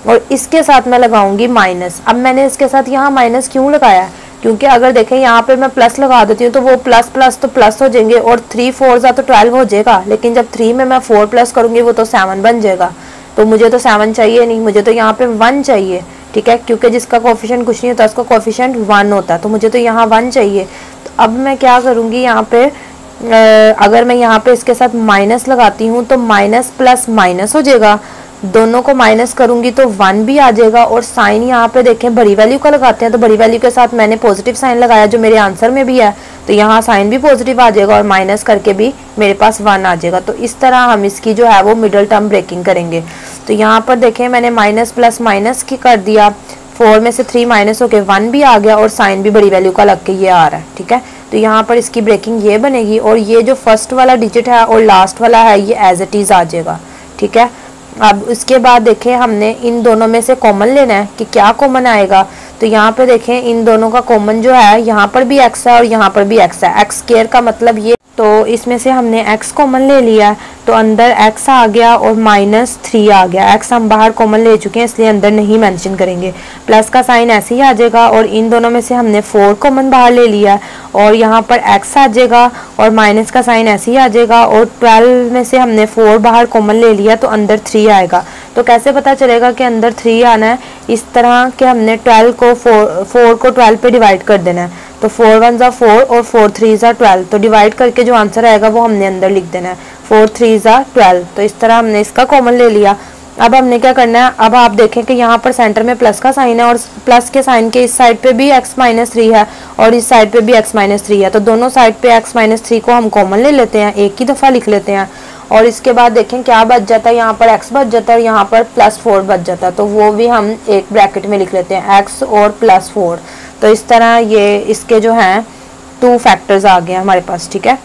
और इसके साथ मैं लगाऊंगी माइनस। अब मैंने इसके साथ यहाँ माइनस क्यों लगाया, क्योंकि अगर देखें यहाँ पे मैं प्लस लगा देती हूँ तो वो प्लस प्लस तो प्लस हो जाएंगे, और 3 4 तो 12 हो जाएगा, लेकिन जब 3 में मैं 4 प्लस करूंगी वो तो 7 बन जाएगा। तो मुझे तो 7 चाहिए नहीं, मुझे तो यहाँ पे 1 चाहिए, ठीक है, क्योंकि जिसका कोएफिशिएंट कुछ नहीं होता उसका कोएफिशिएंट 1 होता है, तो मुझे तो यहाँ 1 चाहिए। तो अब मैं क्या करूँगी, यहाँ पे अगर मैं यहाँ पे इसके साथ माइनस लगाती हूँ तो माइनस प्लस माइनस हो जाएगा, दोनों को माइनस करूंगी तो 1 भी आ जाएगा, और साइन यहाँ पे देखें बड़ी वैल्यू का लगाते हैं तो बड़ी वैल्यू के साथ मैंने पॉजिटिव साइन लगाया जो मेरे आंसर में भी है, तो यहाँ साइन भी पॉजिटिव आ जाएगा और माइनस करके भी मेरे पास 1 आ जाएगा। तो इस तरह हम इसकी जो है वो मिडिल टर्म ब्रेकिंग करेंगे। तो यहाँ पर देखें मैंने माइनस प्लस माइनस की कर दिया, 4 में से 3 माइनस होके 1 भी आ गया, और साइन भी बड़ी वैल्यू का लग के ये आ रहा है, ठीक है। तो यहाँ पर इसकी ब्रेकिंग ये बनेगी, और ये जो फर्स्ट वाला डिजिट है और लास्ट वाला है ये एज इट इज आ जाएगा, ठीक है। अब इसके बाद देखें हमने इन दोनों में से कॉमन लेना है कि क्या कॉमन आएगा। तो यहाँ पे देखें इन दोनों का कॉमन जो है, यहाँ पर भी x है और यहाँ पर भी x है, x स्क्वायर का मतलब ये, तो इसमें से हमने x कॉमन ले लिया, तो अंदर x आ गया और -3 आ गया। x हम बाहर कॉमन ले चुके हैं इसलिए अंदर नहीं मेंशन करेंगे। प्लस का साइन ऐसे ही आ जाएगा, और इन दोनों में से हमने 4 कॉमन बाहर ले लिया, और यहाँ पर x आ जाएगा, और माइनस का साइन ऐसे ही आ जाएगा, और 12 में से हमने 4 बाहर कॉमन ले लिया तो अंदर 3 आएगा। तो कैसे पता चलेगा कि अंदर 3 आना है, इस तरह के हमने 4 को 12 पे डिवाइड कर देना है। तो 4 1 ज़ा 4 और 4 3 ज़ा 12, तो डिवाइड करके जो आंसर आएगा वो हमने अंदर लिख देना है, 4 3 ज़ा 12। तो इस तरह हमने इसका कॉमन ले लिया। अब हमने क्या करना है, अब आप देखें कि यहाँ पर सेंटर में प्लस का साइन है, और प्लस के साइन के इस साइड पे भी x-3 है और इस साइड पे भी x-3 है, तो दोनों साइड पे x-3 को हम कॉमन ले लेते हैं, एक ही दफ़ा लिख लेते हैं, और इसके बाद देखें क्या बच जाता है, यहाँ पर x बच जाता है और यहाँ पर +4 बच जाता है, तो वो भी हम एक ब्रैकेट में लिख लेते हैं, x और +4। तो इस तरह ये इसके जो हैं 2 फैक्टर्स आ गए हमारे पास, ठीक है।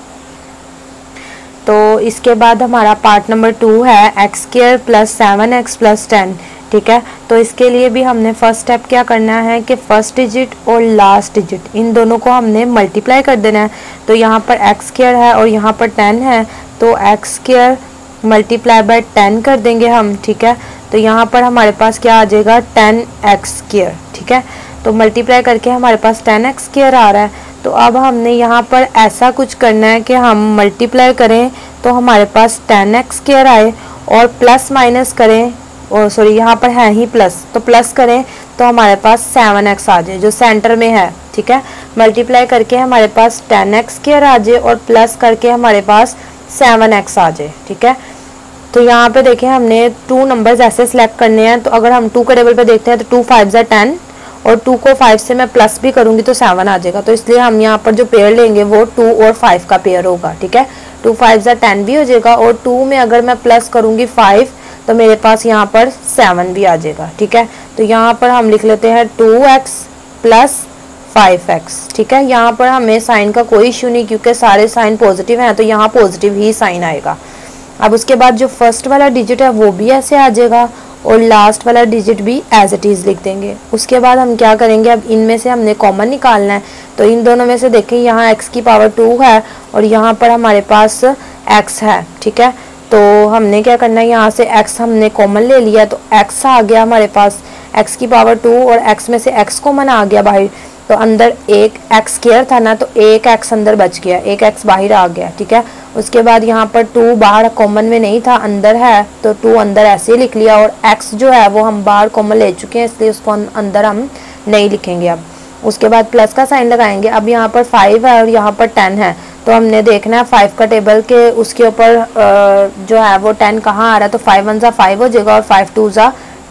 तो इसके बाद हमारा पार्ट नंबर 2 है x² + 7x + 10, ठीक है। तो इसके लिए भी हमने फर्स्ट स्टेप क्या करना है कि फर्स्ट डिजिट और लास्ट डिजिट इन दोनों को हमने मल्टीप्लाई कर देना है। तो यहाँ पर x² है और यहाँ पर 10 है, तो x² × 10 कर देंगे हम, ठीक है। तो यहाँ पर हमारे पास क्या आ जाएगा 10x², ठीक है। तो मल्टीप्लाई करके हमारे पास 10x² आ रहा है। तो अब हमने यहाँ पर ऐसा कुछ करना है कि हम मल्टीप्लाई करें तो हमारे पास 10x² आए और प्लस माइनस करें, और सॉरी यहाँ पर है ही प्लस, तो प्लस करें तो हमारे पास 7x आ जाए जो सेंटर में है। ठीक है, मल्टीप्लाई करके हमारे पास 10x² आ जाए और प्लस करके हमारे पास 7x आ जाए। ठीक है, तो यहाँ पे देखें हमने 2 नंबर्स ऐसे सिलेक्ट करने हैं। तो अगर हम 2 के टेबल पे देखते हैं तो 2 5 10 और 2 को 5 से मैं प्लस भी करूँगी तो 7 आ जाएगा। तो इसलिए हम यहाँ पर जो पेयर लेंगे वो 2 और 5 का पेयर होगा। ठीक है, 2 5 10 भी हो जाएगा और 2 में अगर मैं प्लस करूँगी 5 तो मेरे पास यहाँ पर 7 भी आ जाएगा। ठीक है, तो यहाँ पर हम लिख लेते हैं 2x प्लस 5x। ठीक है, यहाँ पर हमें साइन का कोई इशू नहीं क्योंकि सारे साइन पॉजिटिव हैं, तो यहाँ पॉजिटिव ही साइन आएगा। अब उसके बाद जो फर्स्ट वाला डिजिट है वो भी ऐसे आ जाएगा और लास्ट वाला डिजिट भी एज इट इज़ लिख देंगे। उसके बाद हम क्या करेंगे, अब इनमें से हमने कॉमन निकालना है। तो इन दोनों में से देखें यहाँ x की पावर 2 है और यहाँ पर हमारे पास x है। ठीक है, तो हमने क्या करना है, यहाँ से x हमने कॉमन ले लिया तो x आ गया हमारे पास, x की पावर 2 और x में से x कॉमन आ गया बाहर। तो अंदर एक x² था ना, तो एक x अंदर बच गया, एक x बाहर आ गया। ठीक है, उसके बाद यहाँ पर 2 बाहर कॉमन में नहीं था, अंदर है, तो 2 अंदर ऐसे ही लिख लिया और x जो है वो हम बाहर कॉमन ले चुके हैं इसलिए उसको अंदर हम नहीं लिखेंगे। अब उसके बाद प्लस का साइन लगाएंगे। अब यहाँ पर 5 है और यहाँ पर 10 है, तो हमने देखना है 5 का टेबल के उसके ऊपर जो है वो 10 कहाँ आ रहा है। तो 5 1 5 हो जाएगा और 5 2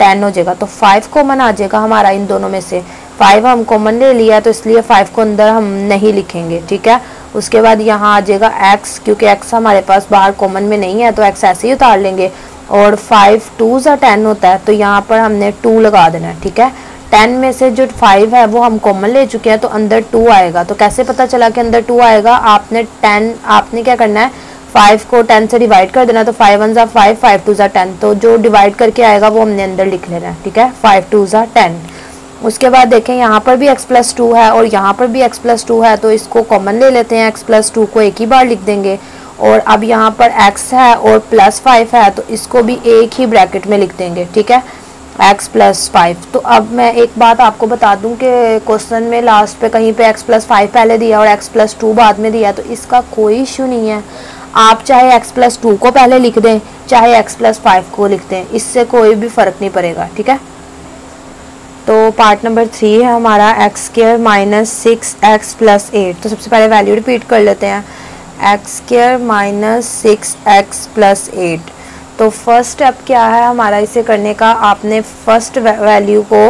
10 हो जाएगा। तो 5 कॉमन आ जाएगा हमारा इन दोनों में से। 5 हम कॉमन ले लिया तो इसलिए 5 को अंदर हम नहीं लिखेंगे। ठीक है, उसके बाद यहाँ आ जाएगा x, क्योंकि x हमारे पास बाहर कॉमन में नहीं है तो x ऐसे ही उतार लेंगे। और 5 2 10 होता है, तो यहाँ पर हमने 2 लगा देना है। ठीक है, 10 में से जो 5 है वो हम कॉमन ले चुके हैं तो अंदर 2 आएगा। तो कैसे पता चला कि अंदर 2 आएगा, आपने क्या करना है, 5 को 10 से डिवाइड कर देना। तो 5 1 5 5 2 10, तो जो डिवाइड करके आएगा वो हमने अंदर लिख लेना है। ठीक है, 5 2 10। उसके बाद देखें यहाँ पर भी x + 2 है और यहाँ पर भी x + 2 है, तो इसको कॉमन ले लेते हैं, x + 2 को एक ही बार लिख देंगे। और अब यहाँ पर x है और +5 है तो इसको भी एक ही ब्रैकेट में लिख देंगे। ठीक है, x + 5। तो अब मैं एक बात आपको बता दूं कि क्वेश्चन में लास्ट पे कहीं पे x + 5 पहले दिया और x + 2 बाद में दिया, तो इसका कोई इशू नहीं है। आप चाहे x + 2 को पहले लिख दें चाहे x + 5 को लिख दें, इससे कोई भी फ़र्क नहीं पड़ेगा। ठीक है, तो पार्ट नंबर 3 है हमारा x² - 6x + 8। तो सबसे पहले वैल्यू रिपीट कर लेते हैं, x² - 6x + 8। तो फर्स्ट स्टेप क्या है हमारा इसे करने का, आपने फर्स्ट वैल्यू को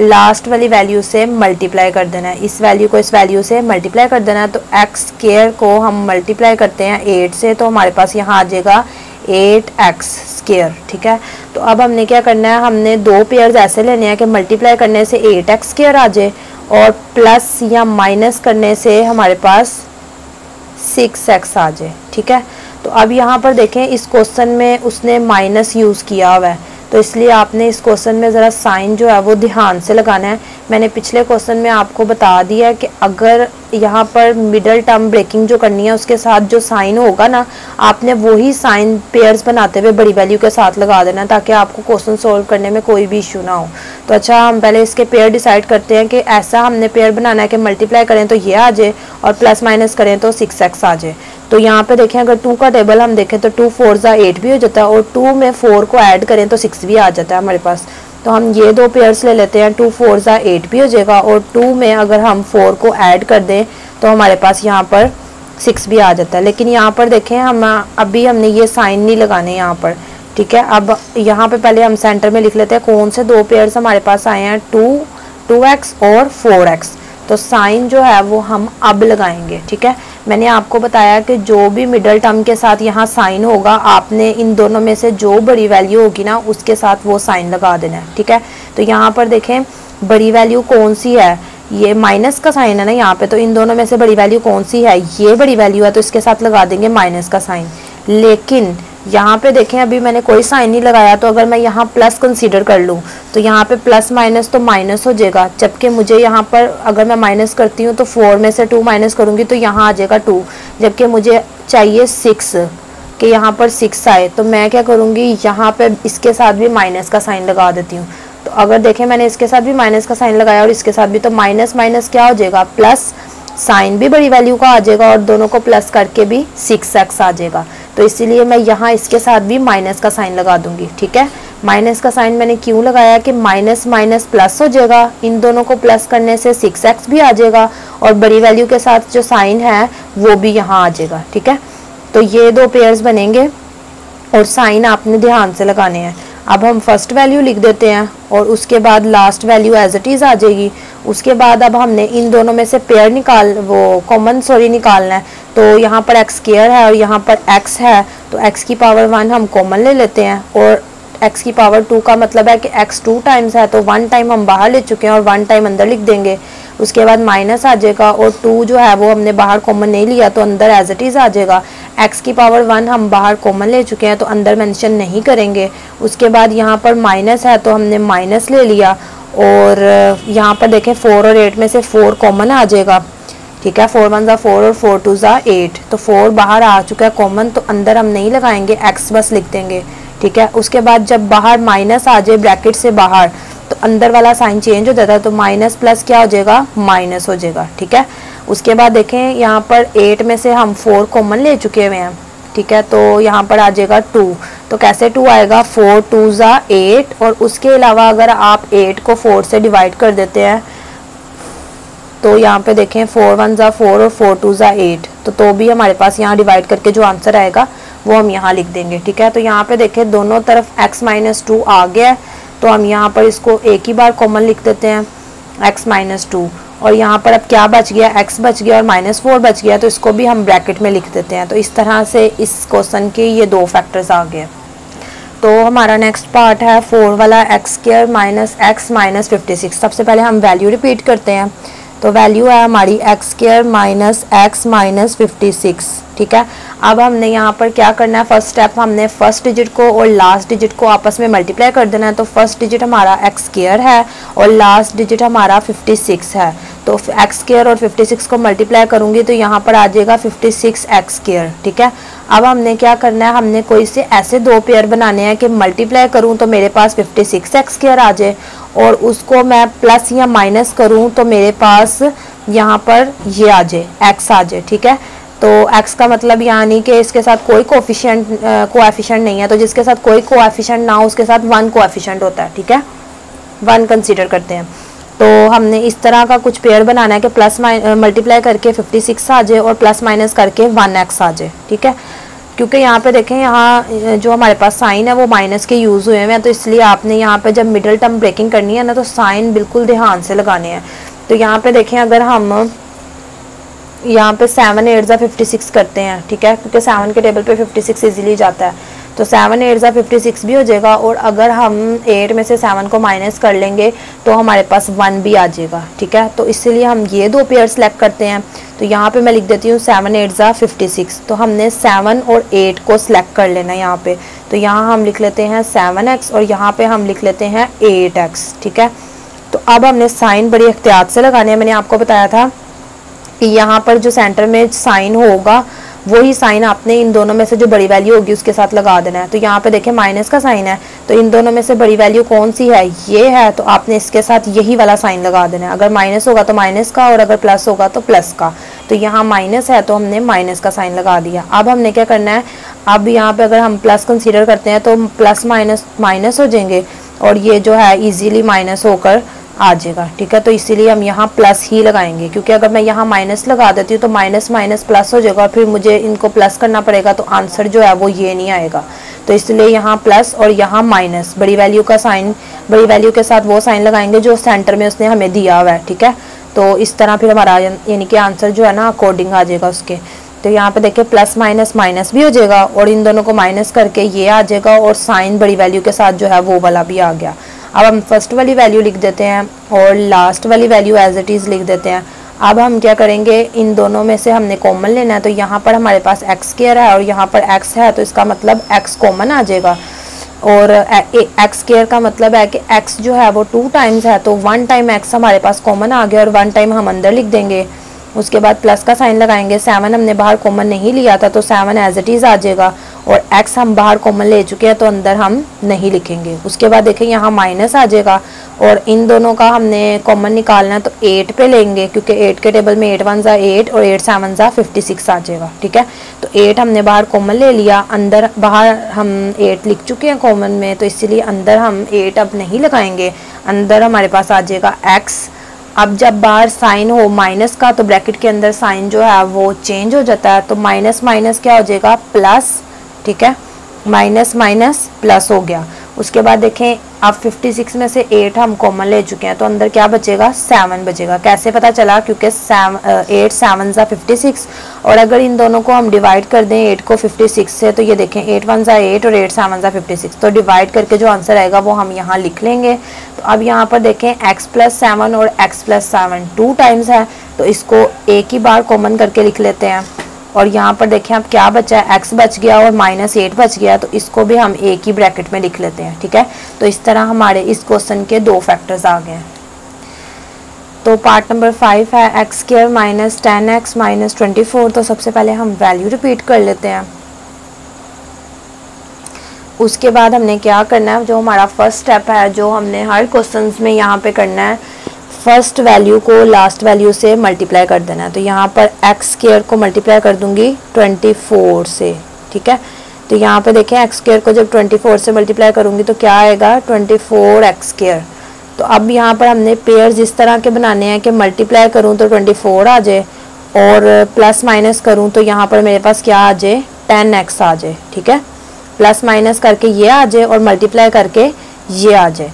लास्ट वाली वैल्यू से मल्टीप्लाई कर देना है, इस वैल्यू को इस वैल्यू से मल्टीप्लाई कर देना है। तो x² को हम मल्टीप्लाई करते हैं 8 से, तो हमारे पास यहाँ आ जाएगा 8x²। ठीक है, तो अब हमने क्या करना है, हमने 2 पेयर्स ऐसे लेने हैं कि मल्टीप्लाई करने से 8x² आ जाए और प्लस या माइनस करने से हमारे पास 6x आ जाए। ठीक है, तो अब यहाँ पर देखें इस क्वेश्चन में उसने माइनस यूज़ किया हुआ है, तो इसलिए आपने इस क्वेश्चन में ज़रा साइन जो है वो ध्यान से लगाना है। मैंने पिछले क्वेश्चन में आपको बता दिया कि अगर यहाँ पर मिडल टर्म ब्रेकिंग जो करनी है उसके साथ जो साइन होगा ना, आपने वही साइन पेयर्स बनाते हुए बड़ी वैल्यू के साथ लगा देना ताकि आपको क्वेश्चन सोल्व करने में कोई भी इशू ना हो। तो अच्छा, हम पहले इसके पेयर डिसाइड करते हैं कि ऐसा हमने पेयर बनाना है कि मल्टीप्लाई करें तो ये आ जाए और प्लस माइनस करें तो 6x आ जाए। तो यहाँ पे देखें अगर 2 का टेबल हम देखें तो 2 4 8 भी हो जाता है और 2 में 4 को ऐड करें तो 6 भी आ जाता है हमारे पास। तो हम ये 2 पेयर्स ले लेते हैं, 2 4 8 भी हो जाएगा और 2 में अगर हम 4 को ऐड कर दें तो हमारे पास यहाँ पर 6 भी आ जाता है। लेकिन यहाँ पर देखें हम अभी हमने ये साइन नहीं लगाने यहाँ पर। ठीक है, अब यहाँ पे पहले हम सेंटर में लिख लेते हैं कौन से 2 पेयर्स हमारे पास आए हैं, 2x और 4x। तो साइन जो है वो हम अब लगाएंगे। ठीक है, मैंने आपको बताया कि जो भी मिडल टर्म के साथ यहाँ साइन होगा आपने इन दोनों में से जो बड़ी वैल्यू होगी ना उसके साथ वो साइन लगा देना है। ठीक है, तो यहाँ पर देखें बड़ी वैल्यू कौन सी है, ये माइनस का साइन है ना यहाँ पे, तो इन दोनों में से बड़ी वैल्यू कौन सी है, ये बड़ी वैल्यू है, तो इसके साथ लगा देंगे माइनस का साइन। लेकिन यहाँ पे देखें अभी मैंने कोई साइन नहीं लगाया, तो अगर मैं यहाँ प्लस कंसीडर कर लूँ तो यहाँ पे प्लस माइनस तो माइनस हो जाएगा, जबकि मुझे यहाँ पर अगर मैं माइनस करती हूँ तो 4 में से 2 माइनस करूँगी तो यहाँ आ जाएगा 2, जबकि मुझे चाहिए 6 कि यहाँ पर 6 आए। तो मैं क्या करूँगी, यहाँ पे इसके साथ भी माइनस का साइन लगा देती हूँ। तो अगर देखें मैंने इसके साथ भी माइनस का साइन लगाया और इसके साथ भी, तो माइनस माइनस क्या हो जाएगा, प्लस साइन भी बड़ी वैल्यू का आ जाएगा और दोनों को प्लस करके भी 6x आ जाएगा। तो इसीलिए मैं यहाँ इसके साथ भी माइनस का साइन लगा दूंगी। ठीक है, माइनस का साइन मैंने क्यों लगाया कि माइनस माइनस प्लस हो जाएगा, इन दोनों को प्लस करने से 6x भी आ जाएगा और बड़ी वैल्यू के साथ जो साइन है वो भी यहाँ आ जाएगा। ठीक है, तो ये दो पेयर्स बनेंगे और साइन आपने ध्यान से लगाने हैं। अब हम फर्स्ट वैल्यू लिख देते हैं और उसके बाद last value as it is आ जाएगी। उसके बाद अब हमने इन दोनों में से पेयर कॉमन निकालना है। तो यहाँ पर एक्स स्क्वायर है और यहाँ पर x है, तो x की पावर 1 हम कॉमन ले लेते हैं और x की पावर 2 का मतलब है कि x 2 टाइम्स है, तो 1 टाइम हम बाहर ले चुके हैं और 1 टाइम अंदर लिख देंगे। उसके बाद माइनस आ जाएगा और 2 जो है वो हमने बाहर कॉमन नहीं लिया तो अंदर एज इट इज़ आ जाएगा। x की पावर 1 हम बाहर कॉमन ले चुके हैं तो अंदर मेंशन नहीं करेंगे। उसके बाद यहाँ पर माइनस है तो हमने माइनस ले लिया और यहाँ पर देखें 4 और 8 में से 4 कॉमन आ जाएगा। ठीक है, 4 1 ज़ा 4 और 4 2 ज़ा 8, तो 4 बाहर आ चुका है कॉमन, तो अंदर हम नहीं लगाएंगे, x बस लिख देंगे। ठीक है, उसके बाद जब बाहर माइनस आ जाए ब्रैकेट से बाहर तो अंदर वाला साइन चेंज हो जाता है, तो माइनस प्लस क्या हो जाएगा, माइनस हो जाएगा। ठीक है, उसके बाद देखें यहाँ पर 8 में से हम 4 कॉमन ले चुके हुए हैं। ठीक है, तो यहाँ पर आ जाएगा 2, तो कैसे 2 आएगा, 4 2 ज़ा 8 और उसके अलावा अगर आप 8 को 4 से डिवाइड कर देते हैं तो यहाँ पे देखें 4 1 ज़ा 4 और 4 2 ज़ा 8, तो भी हमारे पास यहाँ डिवाइड करके जो आंसर आएगा वो हम यहाँ लिख देंगे। ठीक है, तो यहाँ पे देखें दोनों तरफ x माइनस 2 आ गया है, तो हम यहाँ पर इसको एक ही बार कॉमन लिख देते हैं x माइनस 2 और यहाँ पर अब क्या बच गया, x बच गया और -4 बच गया, तो इसको भी हम ब्रैकेट में लिख देते हैं। तो इस तरह से इस क्वेश्चन के ये 2 फैक्टर्स आ गए। तो हमारा नेक्स्ट पार्ट है 4 वाला, x square minus x minus 56। सबसे पहले हम वैल्यू रिपीट करते हैं, तो वैल्यू है हमारी x square minus x minus 56। ठीक है, अब हमने यहाँ पर क्या करना है, फर्स्ट स्टेप हमने फर्स्ट डिजिट को और लास्ट डिजिट को आपस में मल्टीप्लाई कर देना है। तो फर्स्ट डिजिट हमारा एक्स स्क्वायर है और लास्ट डिजिट हमारा 56 है, तो एक्स स्क्वायर और 56 को मल्टीप्लाई करूँगी तो यहाँ पर आ जाएगा 56 एक्स स्क्वायर। ठीक है, अब हमने क्या करना है, हमने कोई से ऐसे 2 पेयर बनाने हैं कि मल्टीप्लाई करूँ तो मेरे पास 56 एक्स स्क्वायर आ जाए और उसको मैं प्लस या माइनस करूँ तो मेरे पास यहाँ पर ये आ जाए, एक्स आ जाए। ठीक है, तो x का मतलब यानी कि इसके साथ कोई कोएफिशिएंट नहीं है, तो जिसके साथ कोई कोएफिशिएंट ना हो उसके साथ 1 कोएफिशिएंट होता है। ठीक है, 1 कंसीडर करते हैं। तो हमने इस तरह का कुछ पेयर बनाना है कि प्लस मल्टीप्लाई करके 56 आ जाए और प्लस माइनस करके 1x आ जाए। ठीक है, क्योंकि यहाँ पे देखें, यहाँ जो हमारे पास साइन है वो माइनस के यूज़ हुए हैं, तो इसलिए आपने यहाँ पे जब मिडिल टर्म ब्रेकिंग करनी है ना तो साइन बिल्कुल ध्यान से लगाने हैं। तो यहाँ पे देखें, अगर हम यहाँ पे 7 8 ज़ा 56 करते हैं, ठीक है, क्योंकि 7 के टेबल पे 56 इजीली जाता है, तो 7 8 ज़ा 56 भी हो जाएगा और अगर हम 8 में से 7 को माइनस कर लेंगे तो हमारे पास 1 भी आ जाएगा। ठीक है, तो इसलिए हम ये 2 पेयर सेलेक्ट करते हैं। तो यहाँ पे मैं लिख देती हूँ 7 8 ज़ा 56, तो हमने 7 और 8 को सिलेक्ट कर लेना है यहाँ पे। तो यहाँ हम लिख लेते हैं 7x और यहाँ पे हम लिख लेते हैं 8x। ठीक है, तो अब हमने साइन बड़ी एहतियात से लगाने हैं। मैंने आपको बताया था कि यहाँ पर जो सेंटर में साइन होगा वही साइन आपने इन दोनों में से जो बड़ी वैल्यू होगी उसके साथ लगा देना है। तो यहाँ पे देखें माइनस का साइन है, तो इन दोनों में से बड़ी वैल्यू कौन सी है, ये है, तो आपने इसके साथ यही वाला साइन लगा देना है। अगर माइनस होगा तो माइनस का और अगर प्लस होगा तो प्लस का। तो यहाँ माइनस है तो हमने माइनस का साइन लगा दिया। अब हमने क्या करना है, अब यहाँ पे अगर हम प्लस कंसीडर करते हैं तो प्लस माइनस माइनस हो जाएंगे और ये जो है इजीली माइनस होकर आ जाएगा। ठीक है, तो इसीलिए हम यहाँ प्लस ही लगाएंगे, क्योंकि अगर मैं यहाँ माइनस लगा देती हूँ तो माइनस माइनस प्लस हो जाएगा और फिर मुझे इनको प्लस करना पड़ेगा, तो आंसर जो है वो ये नहीं आएगा। तो इसलिए यहाँ प्लस और यहाँ माइनस, बड़ी वैल्यू का साइन, बड़ी वैल्यू के साथ वो साइन लगाएंगे जो सेंटर में उसने हमें दिया हुआ है। ठीक है, तो इस तरह फिर हमारा यानी कि आंसर जो है ना अकॉर्डिंग आ जाएगा उसके। तो यहाँ पे देखिए प्लस माइनस माइनस भी हो जाएगा और इन दोनों को माइनस करके ये आ जाएगा और साइन बड़ी वैल्यू के साथ जो है वो वाला भी आ गया। अब हम फर्स्ट वाली वैल्यू लिख देते हैं और लास्ट वाली वैल्यू एज इट इज़ लिख देते हैं। अब हम क्या करेंगे, इन दोनों में से हमने कॉमन लेना है। तो यहाँ पर हमारे पास एक्स स्क्वायर है और यहाँ पर एक्स है, तो इसका मतलब एक्स कॉमन आ जाएगा और एक्स स्क्वायर का मतलब है कि एक्स जो है वो 2 टाइम्स है, तो 1 टाइम एक्स हमारे पास कॉमन आ गया और 1 टाइम हम अंदर लिख देंगे। उसके बाद प्लस का साइन लगाएंगे, 7 हमने बाहर कॉमन नहीं लिया था तो 7 एज इट इज़ आ जाएगा और x हम बाहर कॉमन ले चुके हैं तो अंदर हम नहीं लिखेंगे। उसके बाद देखें यहाँ माइनस आ जाएगा और इन दोनों का हमने कॉमन निकालना है तो 8 पे लेंगे, क्योंकि 8 के टेबल में 8 1 ज़ा 8 और 8 7 ज़ा 56 आ जाएगा। ठीक है, तो 8 हमने बाहर कॉमन ले लिया, अंदर बाहर हम 8 लिख चुके हैं कॉमन में, तो इसीलिए अंदर हम 8 अब नहीं लगाएंगे, अंदर हमारे पास आ जाएगा x। अब जब बाहर साइन हो माइनस का तो ब्रैकेट के अंदर साइन जो है वो चेंज हो जाता है, तो माइनस माइनस क्या हो जाएगा प्लस। ठीक है, माइनस माइनस प्लस हो गया। उसके बाद देखें अब 56 में से 8 हम कॉमन ले चुके हैं तो अंदर क्या बचेगा 7 बचेगा। कैसे पता चला, क्योंकि 8 7 ज़ा 56 और अगर इन दोनों को हम डिवाइड कर दें 8 को 56 से तो ये देखें 8 1 ज़ा 8 और 8 7 ज़ा 56, तो डिवाइड करके जो आंसर आएगा वो हम यहाँ लिख लेंगे। तो अब यहाँ पर देखें x + 7 और x + 7 2 टाइम्स है, तो इसको एक ही बार कॉमन करके लिख लेते हैं। और यहाँ पर देखें अब क्या बचा है, x बच गया और -8 बच गया, तो इसको भी हम एक ही ब्रैकेट में लिख लेते हैं। ठीक है, तो इस तरह हमारे इस क्वेश्चन के 2 फैक्टर्स आ गए हैं। तो पार्ट नंबर 5 है x² - 10x - 24। तो सबसे पहले हम वैल्यू रिपीट कर लेते हैं। उसके बाद हमने क्या करना है, जो हमारा फर्स्ट स्टेप है जो हमने हर क्वेश्चन में यहाँ पे करना है, फर्स्ट वैल्यू को लास्ट वैल्यू से मल्टीप्लाई कर देना है। तो यहाँ पर x² को मल्टीप्लाई कर दूंगी 24 से। ठीक है, तो यहाँ पे देखें x² को जब 24 से मल्टीप्लाई करूँगी तो क्या आएगा 24x²। तो अब यहाँ पर हमने पेयर इस तरह के बनाने हैं कि मल्टीप्लाई करूँ तो 24 आ जाए और प्लस माइनस करूँ तो यहाँ पर मेरे पास क्या आ जाए 10x आ जाए। ठीक है, प्लस माइनस करके ये आ जाए और मल्टीप्लाई करके ये आ जाए।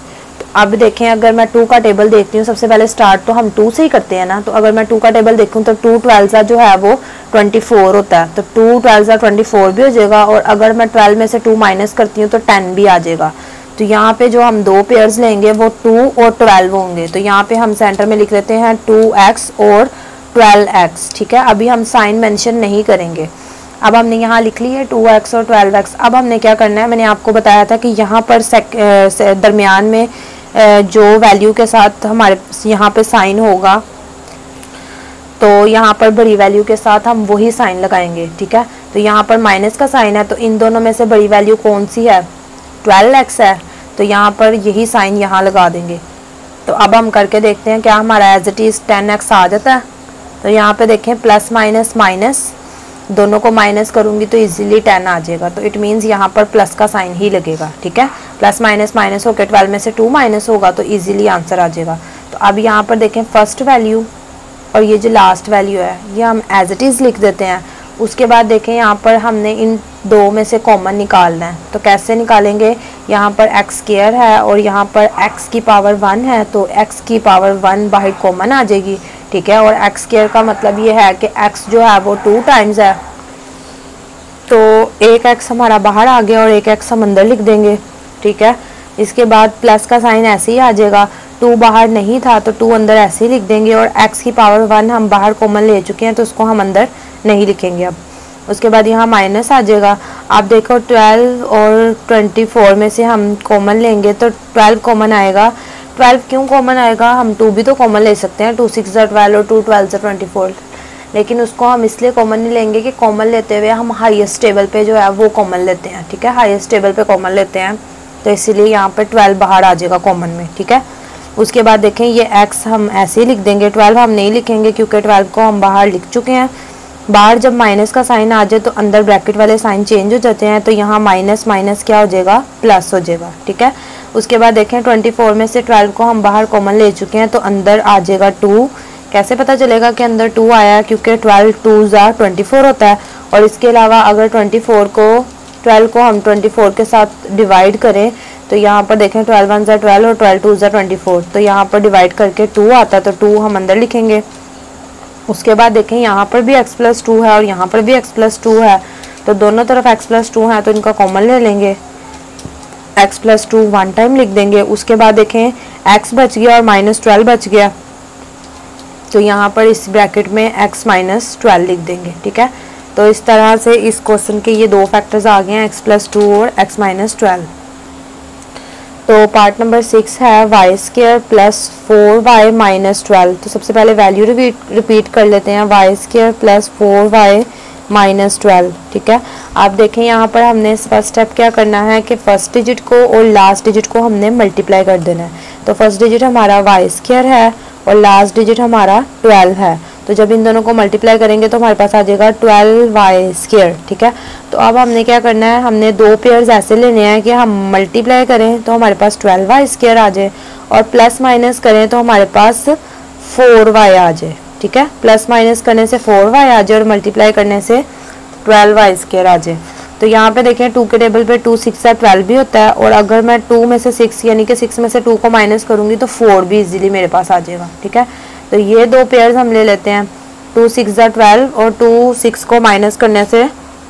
अब देखें अगर मैं 2 का टेबल देखती हूँ, सबसे पहले स्टार्ट तो हम 2 से ही करते हैं ना, तो अगर मैं 2 का टेबल देखूँ तो 2 12 जो है वो 24 होता है, तो 2 12 24 भी हो जाएगा। और अगर मैं 12 में से 2 माइनस करती हूँ तो 10 भी आ जाएगा। तो यहाँ पे जो हम 2 पेयर्स लेंगे वो 2 और 12 होंगे। तो यहाँ पे हम सेंटर में लिख लेते हैं 2x और 12x। ठीक है, अभी हम साइन मेंशन नहीं करेंगे। अब हमने यहाँ लिख ली है 2x और 12x। अब हमने क्या करना है, मैंने आपको बताया था कि यहाँ पर दरमियान में जो वैल्यू के साथ हमारे यहाँ पे साइन होगा तो यहाँ पर बड़ी वैल्यू के साथ हम वही साइन लगाएंगे। ठीक है, तो यहाँ पर माइनस का साइन है, तो इन दोनों में से बड़ी वैल्यू कौन सी है 12x है, तो यहाँ पर यही साइन यहाँ लगा देंगे। तो अब हम करके देखते हैं क्या हमारा एज इट इज़ 10x आ जाता है। तो यहाँ पे देखें प्लस माइनस माइनस दोनों को माइनस करूंगी तो इजीली 10 आ जाएगा, तो इट मीन्स यहाँ पर प्लस का साइन ही लगेगा। ठीक है, प्लस माइनस माइनस होकर 12 में से 2 माइनस होगा तो इजीली आंसर आ जाएगा। तो अब यहाँ पर देखें फर्स्ट वैल्यू और ये जो लास्ट वैल्यू है ये हम एज इट इज़ लिख देते हैं। उसके बाद देखें यहाँ पर हमने इन 2 में से कॉमन निकालना है, तो कैसे निकालेंगे, यहाँ पर x² है और यहाँ पर x की पावर 1 है, तो x की पावर 1 बाहर कॉमन आ जाएगी। ठीक है, और x² का मतलब ये है कि x जो है वो 2 टाइम्स है, तो एक x हमारा बाहर आ गया और एक x हम अंदर लिख देंगे। ठीक है, इसके बाद प्लस का साइन ऐसे ही आ जाएगा, 2 बाहर नहीं था तो 2 अंदर ऐसे ही लिख देंगे और x की पावर 1 हम बाहर कॉमन ले चुके हैं तो उसको हम अंदर नहीं लिखेंगे। अब उसके बाद यहाँ माइनस आ जाएगा। आप देखो 12 और 24 में से हम कॉमन लेंगे तो 12 कॉमन आएगा। 12 क्यों कॉमन आएगा, हम 2 भी तो कॉमन ले सकते हैं, 2 6 12 और 2 12 24, लेकिन उसको हम इसलिए कॉमन नहीं लेंगे कि कॉमन लेते हुए हम हाईएस्ट टेबल पे जो है वो कॉमन लेते हैं। ठीक है, हाईएस्ट टेबल पे कॉमन लेते हैं तो इसीलिए यहाँ पर 12 बाहर आ जाएगा कॉमन में। ठीक है, उसके बाद देखें ये x हम ऐसे ही लिख देंगे, 12 हम नहीं लिखेंगे क्योंकि 12 को हम बाहर लिख चुके हैं। बाहर जब माइनस का साइन आ जाए तो अंदर ब्रैकेट वाले साइन चेंज हो जाते हैं, तो यहाँ माइनस माइनस क्या हो जाएगा प्लस हो जाएगा। ठीक है, उसके बाद देखें 24 में से 12 को हम बाहर कॉमन ले चुके हैं तो अंदर आ जाएगा 2। कैसे पता चलेगा कि अंदर 2 आया, क्योंकि 12 2 ज़ा 24 होता है। और इसके अलावा अगर 12 को हम 24 के साथ डिवाइड करें तो यहाँ पर देखें 12 1 ज़ा 12 और 12 2 ज़ा 24, तो यहाँ पर डिवाइड करके 2 आता है तो 2 हम अंदर लिखेंगे। उसके बाद देखें यहाँ पर भी x + 2 है और यहाँ पर भी x + 2 है, तो दोनों तरफ x + 2 है तो इनका कॉमन ले लेंगे, x + 2 1 टाइम लिख देंगे। उसके बाद देखें x बच गया और -12 बच गया, तो यहाँ पर इस ब्रैकेट में x - 12 लिख देंगे। ठीक है, तो इस तरह से इस क्वेश्चन के ये 2 फैक्टर्स आ गए हैं, x + 2 और x - 12। तो पार्ट नंबर 6 है y² + 4y - 12। तो सबसे पहले वैल्यू रिपीट कर लेते हैं, y² + 4y - 12। ठीक है, आप देखें यहाँ पर हमने फर्स्ट स्टेप क्या करना है कि फर्स्ट डिजिट को और लास्ट डिजिट को हमने मल्टीप्लाई कर देना है। तो फर्स्ट डिजिट हमारा वाई स्क्वायर है और लास्ट डिजिट हमारा 12 है। तो जब इन दोनों को मल्टीप्लाई करेंगे तो हमारे पास आ जाएगा 12 वाई स्क्वायर, ठीक है। तो अब हमने क्या करना है, हमने दो पेयर्स ऐसे लेने हैं कि हम मल्टीप्लाई करें तो हमारे पास 12 वाई स्क्वायर आ जाए और प्लस माइनस करें तो हमारे पास 4 वाई आ जाए, ठीक है। प्लस माइनस करने से 4 वाई आ जाए और मल्टीप्लाई करने से 12 वाई स्क्वायर आ जाए। तो यहाँ पे देखें 2 के टेबल पे 2 6 12 भी होता है और अगर मैं 2 में से 6 यानी कि 6 में से 2 को माइनस करूँगी तो 4 भी इजीली मेरे पास आ जाएगा, ठीक है। तो ये दो पेयर्स हम ले लेते हैं, 2 6 12 और 2 6 को माइनस करने से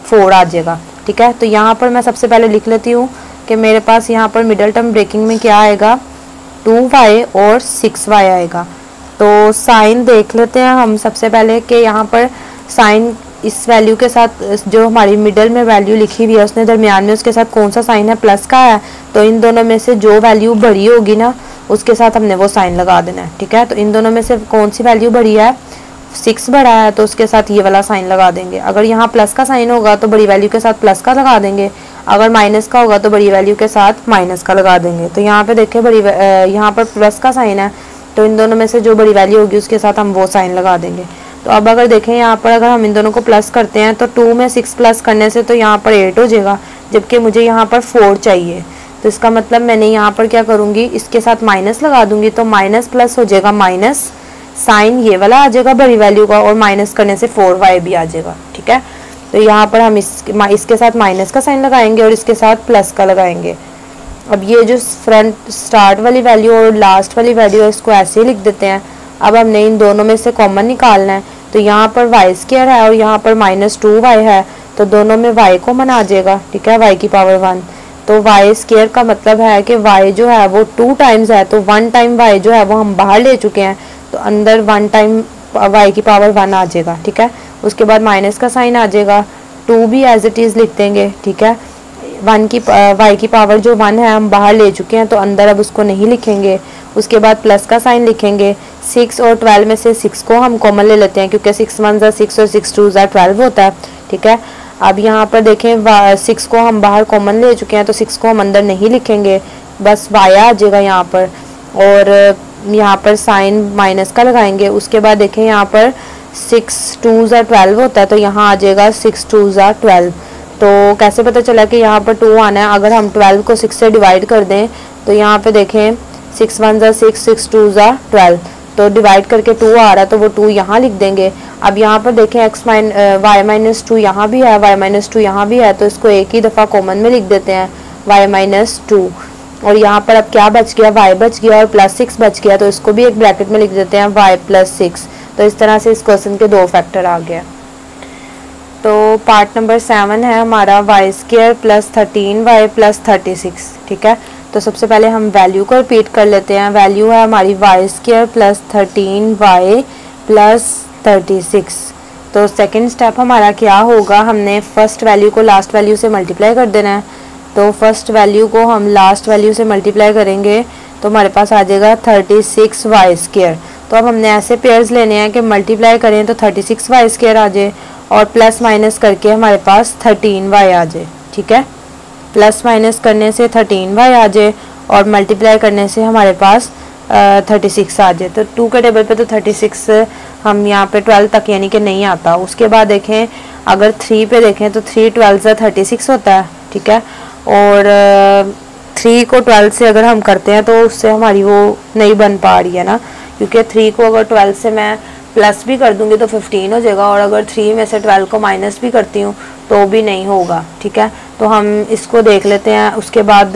4 आ जाएगा, ठीक है। तो यहाँ पर मैं सबसे पहले लिख लेती हूँ कि मेरे पास यहाँ पर मिडल टर्म ब्रेकिंग में क्या आएगा, 2y और 6y आएगा। तो साइन देख लेते हैं हम सबसे पहले कि यहाँ पर साइन इस वैल्यू के साथ जो हमारी मिडल में वैल्यू लिखी हुई है उसने दरमियान में उसके साथ कौन सा साइन है, प्लस का है। तो इन दोनों में से जो वैल्यू बड़ी होगी ना उसके साथ हमने वो साइन लगा देना है, ठीक है। तो इन दोनों में से कौन सी वैल्यू बड़ी है, 6 बड़ा है तो उसके साथ ये वाला साइन लगा देंगे। अगर यहाँ प्लस का साइन होगा तो बड़ी वैल्यू के साथ प्लस का लगा देंगे, अगर माइनस का होगा तो बड़ी वैल्यू के साथ माइनस का लगा देंगे। तो यहाँ पे देखें यहाँ पर प्लस का साइन है तो इन दोनों में से जो बड़ी वैल्यू होगी उसके साथ हम वो साइन लगा देंगे। तो अब अगर देखें यहाँ पर अगर हम इन दोनों को प्लस करते हैं तो 2 में 6 प्लस करने से तो यहाँ पर 8 हो जाएगा, जबकि मुझे यहाँ पर 4 चाहिए। तो इसका मतलब मैंने यहाँ पर क्या करूँगी, इसके साथ माइनस लगा दूंगी तो माइनस प्लस हो जाएगा, माइनस साइन ये वाला आ जाएगा बड़ी वैल्यू का और माइनस करने से 4y भी आ जाएगा, ठीक है। तो यहाँ पर हम इसके साथ माइनस का साइन लगाएंगे और इसके साथ प्लस का लगाएंगे। अब ये जो फ्रंट स्टार्ट वाली वैल्यू और लास्ट वाली वैल्यू है इसको ऐसे ही लिख देते हैं। अब हमने इन दोनों में से कॉमन निकालना है। तो यहाँ पर वाई स्क्वायर है और यहाँ पर -2y है तो दोनों में y कॉमन आ जाएगा, ठीक है, y की पावर 1। तो वाई स्क्वायर का मतलब है कि y जो है वो 2 टाइम्स है तो 1 टाइम y जो है वो हम बाहर ले चुके हैं तो अंदर 1 टाइम y की पावर 1 आ जाएगा, ठीक है। उसके बाद माइनस का साइन आ जाएगा, 2 भी एज इट इज़ लिख देंगे, ठीक है। y की पावर जो 1 है हम बाहर ले चुके हैं तो अंदर अब उसको नहीं लिखेंगे। उसके बाद प्लस का साइन लिखेंगे। 6 और 12 में से 6 को हम कॉमन ले लेते हैं क्योंकि 6 1 ज़ा 6 और 6 2 ज़ा 12 होता है, ठीक है। अब यहाँ पर देखें 6 को हम बाहर कॉमन ले चुके हैं तो 6 को हम अंदर नहीं लिखेंगे, बस y आ जाएगा यहाँ पर और यहाँ पर साइन माइनस का लगाएंगे। उसके बाद देखें यहाँ पर 6 2 ज़ा 12 होता है तो यहाँ आ जाएगा 6 2 ज़ा 12। तो कैसे पता चला कि यहाँ पर 2 आना है, अगर हम 12 को 6 से डिवाइड कर दें तो यहाँ पे देखें 6 1 ज़ा 6 6 2 ज़ा 12 तो डिवाइड करके 2 आ रहा है तो वो 2 यहाँ लिख देंगे। अब यहाँ पर देखें y-2 यहाँ भी है, y-2 यहाँ भी है तो इसको एक ही दफ़ा कॉमन में लिख देते हैं y-2 और यहाँ पर अब क्या बच गया, y बच गया और +6 बच गया तो इसको भी एक ब्रैकेट में लिख देते हैं y+6। तो इस तरह से इस क्वेश्चन के 2 फैक्टर आ गया। तो पार्ट नंबर 7 है हमारा y² + 13y + 36, ठीक है। तो सबसे पहले हम वैल्यू को रिपीट कर लेते हैं। वैल्यू है हमारी y² + 13y + 36। तो सेकंड स्टेप हमारा क्या होगा, हमने फर्स्ट वैल्यू को लास्ट वैल्यू से मल्टीप्लाई कर देना है। तो फर्स्ट वैल्यू को हम लास्ट वैल्यू से मल्टीप्लाई करेंगे तो हमारे पास आ जाएगा 36y²। तो अब हमने ऐसे पेयर्स लेने हैं कि मल्टीप्लाई करें तो 36y² आ जाए और प्लस माइनस करके हमारे पास 13y आ जाए, ठीक है। प्लस माइनस करने से 13y आ जाए और मल्टीप्लाई करने से हमारे पास 36 आ जाए। तो 2 के टेबल पे तो 36 हम यहाँ पे 12 तक यानी कि नहीं आता। उसके बाद देखें अगर 3 पे देखें तो 3 12 से 36 होता है, ठीक है। और 3 को 12 से अगर हम करते हैं तो उससे हमारी वो नहीं बन पा रही है ना, क्योंकि 3 को अगर 12 से मैं प्लस भी कर दूंगी तो 15 हो जाएगा और अगर 3 में से 12 को माइनस भी करती हूँ तो भी नहीं होगा, ठीक है। तो हम इसको देख लेते हैं। उसके बाद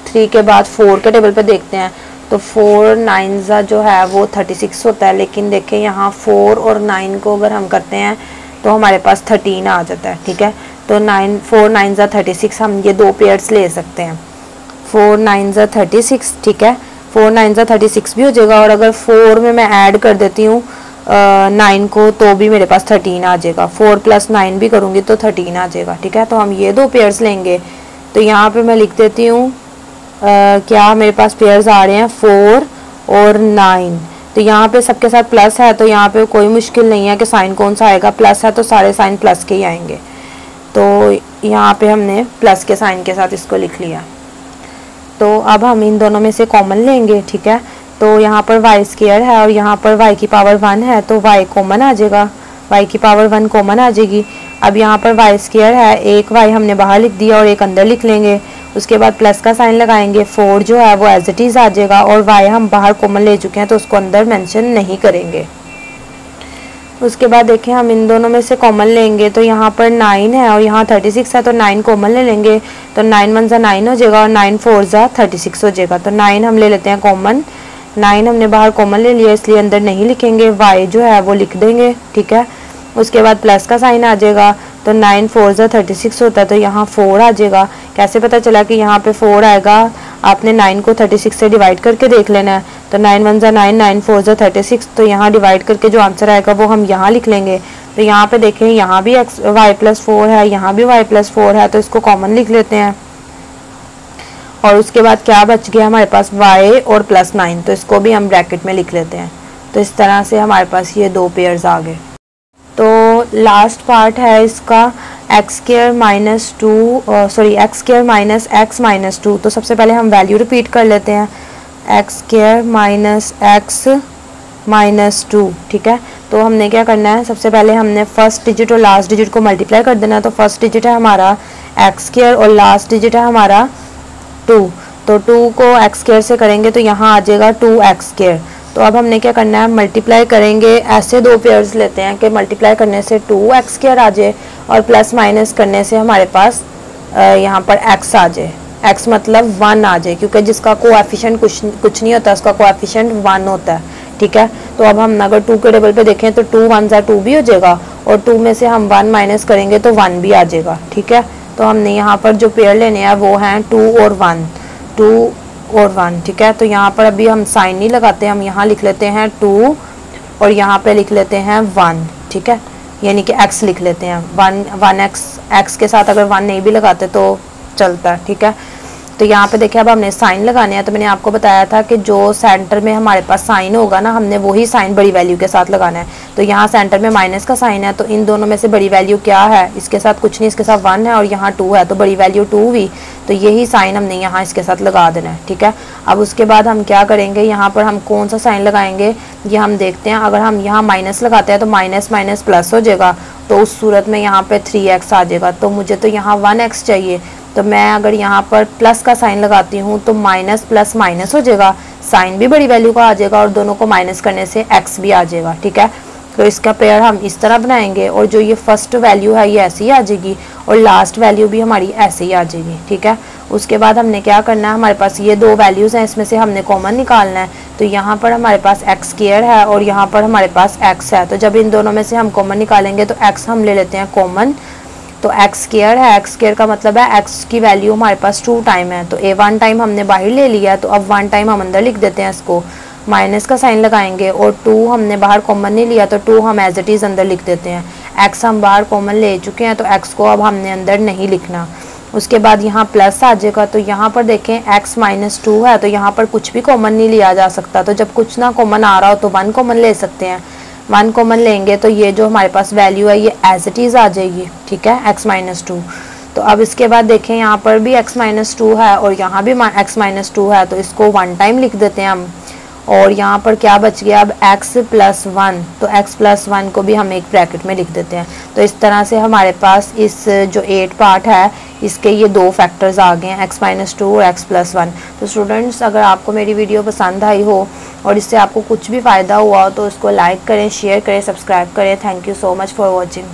3 के बाद 4 के टेबल पे देखते हैं तो 4 9 ज़ा जो है वो 36 होता है, लेकिन देखें यहाँ 4 और 9 को अगर हम करते हैं तो हमारे पास 13 आ जाता है, ठीक है। तो 4 9 ज़ा 36 हम ये 2 पेयर्स ले सकते हैं। 4 9 ज़ा 36, ठीक है। 4 9 ज़ा 36 भी हो जाएगा और अगर 4 में मैं ऐड कर देती हूँ 9 को तो भी मेरे पास 13 आ जाएगा। 4 + 9 भी करूँगी तो 13 आ जाएगा, ठीक है। तो हम ये 2 पेयर्स लेंगे। तो यहाँ पे मैं लिख देती हूँ क्या मेरे पास पेयर्स आ रहे हैं 4 और 9। तो यहाँ पे सबके साथ प्लस है तो यहाँ पे कोई मुश्किल नहीं है कि साइन कौन सा आएगा, प्लस है तो सारे साइन प्लस के ही आएंगे। तो यहाँ पे हमने प्लस के साइन के साथ इसको लिख लिया। तो अब हम इन दोनों में से कॉमन लेंगे, ठीक है। तो यहाँ पर वाई स्क्वायर है और यहाँ पर वाई की पावर 1 है, तो वाई कॉमन आ जाएगा, वाई की पावर 1 कॉमन आ जाएगी। अब यहाँ पर वाई स्क्वायर है, एक वाई हमने बाहर लिख दिया और एक अंदर लिख लेंगे। उसके बाद प्लस का साइन लगाएंगे, 4 जो है वो एज इट इज़ आ जाएगा, और वाई हम बाहर कॉमन ले चुके हैं तो उसको अंदर मेंशन नहीं करेंगे। उसके बाद देखें हम इन दोनों में से कॉमन लेंगे, तो यहाँ पर 9 है और यहाँ 36 है, तो 9 कॉमन ले लेंगे, तो 9 1 ज़ा 9 हो जाएगा और 9 4 ज़ा 36 हो जाएगा। तो 9 हम ले लेते हैं कॉमन, 9 हमने बाहर कॉमन ले लिया इसलिए अंदर नहीं लिखेंगे, वाई जो है वो लिख देंगे, ठीक है। उसके बाद प्लस का साइन आ जाएगा, तो 9 4 ज़ा 36 होता है, तो यहाँ 4 आ जाएगा। कैसे पता चला कि यहाँ पे 4 आएगा, आपने 9 को 36 से डिवाइड करके देख लेना है। तो 9 1 ज़ा 9, 9 4 ज़ा 36, तो यहाँ डिवाइड करके जो आंसर आएगा वो हम यहाँ लिख लेंगे। तो यहाँ पे देखें, यहाँ भी वाई प्लस 4 है, यहाँ भी वाई प्लस 4 है, तो इसको कॉमन लिख लेते हैं। और उसके बाद क्या बच गया हमारे पास, y और प्लस 9, तो इसको भी हम ब्रैकेट में लिख लेते हैं। तो इस तरह से हमारे पास ये 2 पेयर्स आ गए। तो लास्ट पार्ट है इसका एक्स स्क्वायर माइनस 2। तो सबसे पहले हम वैल्यू रिपीट कर लेते हैं, x square minus x minus 2, ठीक है। तो हमने क्या करना है, सबसे पहले हमने फर्स्ट डिजिट और लास्ट डिजिट को मल्टीप्लाई कर देना है। तो फर्स्ट डिजिट है हमारा एक्स स्क्वायर और लास्ट डिजिट है हमारा 2, तो 2 को एक्स स्क्वायर से करेंगे तो यहाँ आ जाएगा 2x स्क्वायर। तो अब हमने क्या करना है, मल्टीप्लाई करेंगे, ऐसे 2 पेयर्स लेते हैं कि मल्टीप्लाई करने से 2x स्क्वायर आ जाए और प्लस माइनस करने से हमारे पास यहाँ पर x आ जाए, x मतलब 1 आ जाए, क्योंकि जिसका कोएफिशिएंट कुछ नहीं होता उसका कोएफिशिएंट 1 होता है, ठीक है। तो अब हम अगर 2 के टेबल पे देखें तो 2 1 ज़ा 2 भी हो जाएगा और 2 में से हम 1 माइनस करेंगे तो 1 भी आ जाएगा, ठीक है। तो हमने यहाँ पर जो पेयर लेने हैं वो हैं 2 और 1, ठीक है। तो यहाँ पर अभी हम साइन नहीं लगाते, हम यहाँ लिख लेते हैं 2 और यहाँ पे लिख लेते हैं 1, ठीक है, यानी कि x लिख लेते हैं 1x के साथ अगर 1 नहीं भी लगाते तो चलता है, ठीक है। तो यहाँ पे देखिए अब हमने साइन लगाने हैं। तो मैंने आपको बताया था कि जो सेंटर में हमारे पास साइन होगा ना, हमने वही साइन बड़ी वैल्यू के साथ लगाना है। तो यहाँ सेंटर में माइनस का साइन है, तो इन दोनों में से बड़ी वैल्यू क्या है, इसके साथ कुछ नहीं, इसके साथ 1 है और यहाँ 2 है, तो बड़ी वैल्यू 2 हुई, तो यही साइन हमने यहाँ इसके साथ लगा देना है, ठीक है। अब उसके बाद हम क्या करेंगे, यहाँ पर हम कौन सा साइन लगाएंगे ये हम देखते हैं। अगर हम यहाँ माइनस लगाते हैं तो माइनस माइनस प्लस हो जाएगा, तो उस सूरत में यहाँ पे 3x आ जाएगा। तो मुझे तो यहाँ 1x चाहिए, तो मैं अगर यहाँ पर प्लस का साइन लगाती हूँ तो माइनस प्लस माइनस हो जाएगा, साइन भी बड़ी वैल्यू का आ जाएगा और दोनों को माइनस करने से x भी आ जाएगा, ठीक है। तो इसका पेयर हम इस तरह बनाएंगे और जो ये फर्स्ट वैल्यू है ये ऐसे ही आ जाएगी और लास्ट वैल्यू भी हमारी ऐसे ही आ जाएगी, ठीक है। उसके बाद हमने क्या करना है, हमारे पास ये 2 वैल्यूज़ हैं, इसमें से हमने कॉमन निकालना है। तो यहाँ पर हमारे पास एक्स स्क्वायर है और यहाँ पर हमारे पास x है, तो जब इन दोनों में से हम कॉमन निकालेंगे तो x हम ले लेते हैं कॉमन। तो एक्स स्क्वायर है, एक्स स्क्वायर का मतलब है x की वैल्यू हमारे पास 2 टाइम है, तो 1 टाइम हमने बाहर ले लिया, तो अब 1 टाइम हम अंदर लिख देते हैं, इसको माइनस का साइन लगाएंगे और 2 हमने बाहर कॉमन नहीं लिया तो 2 हम एज इट इज़ अंदर लिख देते हैं। x हम बाहर कॉमन ले चुके हैं तो x को अब हमने अंदर नहीं लिखना। उसके बाद यहाँ प्लस आ जाएगा, तो यहाँ पर देखें x माइनस 2 है, तो यहाँ पर कुछ भी कॉमन नहीं लिया जा सकता, तो जब कुछ ना कॉमन आ रहा हो तो 1 कॉमन ले सकते हैं। 1 कॉमन लेंगे तो ये जो हमारे पास वैल्यू है ये एज इट इज़ आ जाएगी, ठीक है, x माइनस 2। तो अब इसके बाद देखें यहाँ पर भी x माइनस 2 है और यहाँ भी x माइनस 2 है, तो इसको 1 टाइम लिख देते हैं हम। और यहाँ पर क्या बच गया, अब x प्लस 1, तो x प्लस 1 को भी हम एक ब्रैकेट में लिख देते हैं। तो इस तरह से हमारे पास इस जो 8 पार्ट है इसके ये 2 फैक्टर्स आ गए हैं, x माइनस 2 और x प्लस 1। तो स्टूडेंट्स, अगर आपको मेरी वीडियो पसंद आई हो और इससे आपको कुछ भी फ़ायदा हुआ हो तो उसको लाइक करें, शेयर करें, सब्सक्राइब करें। Thank you so much for watching.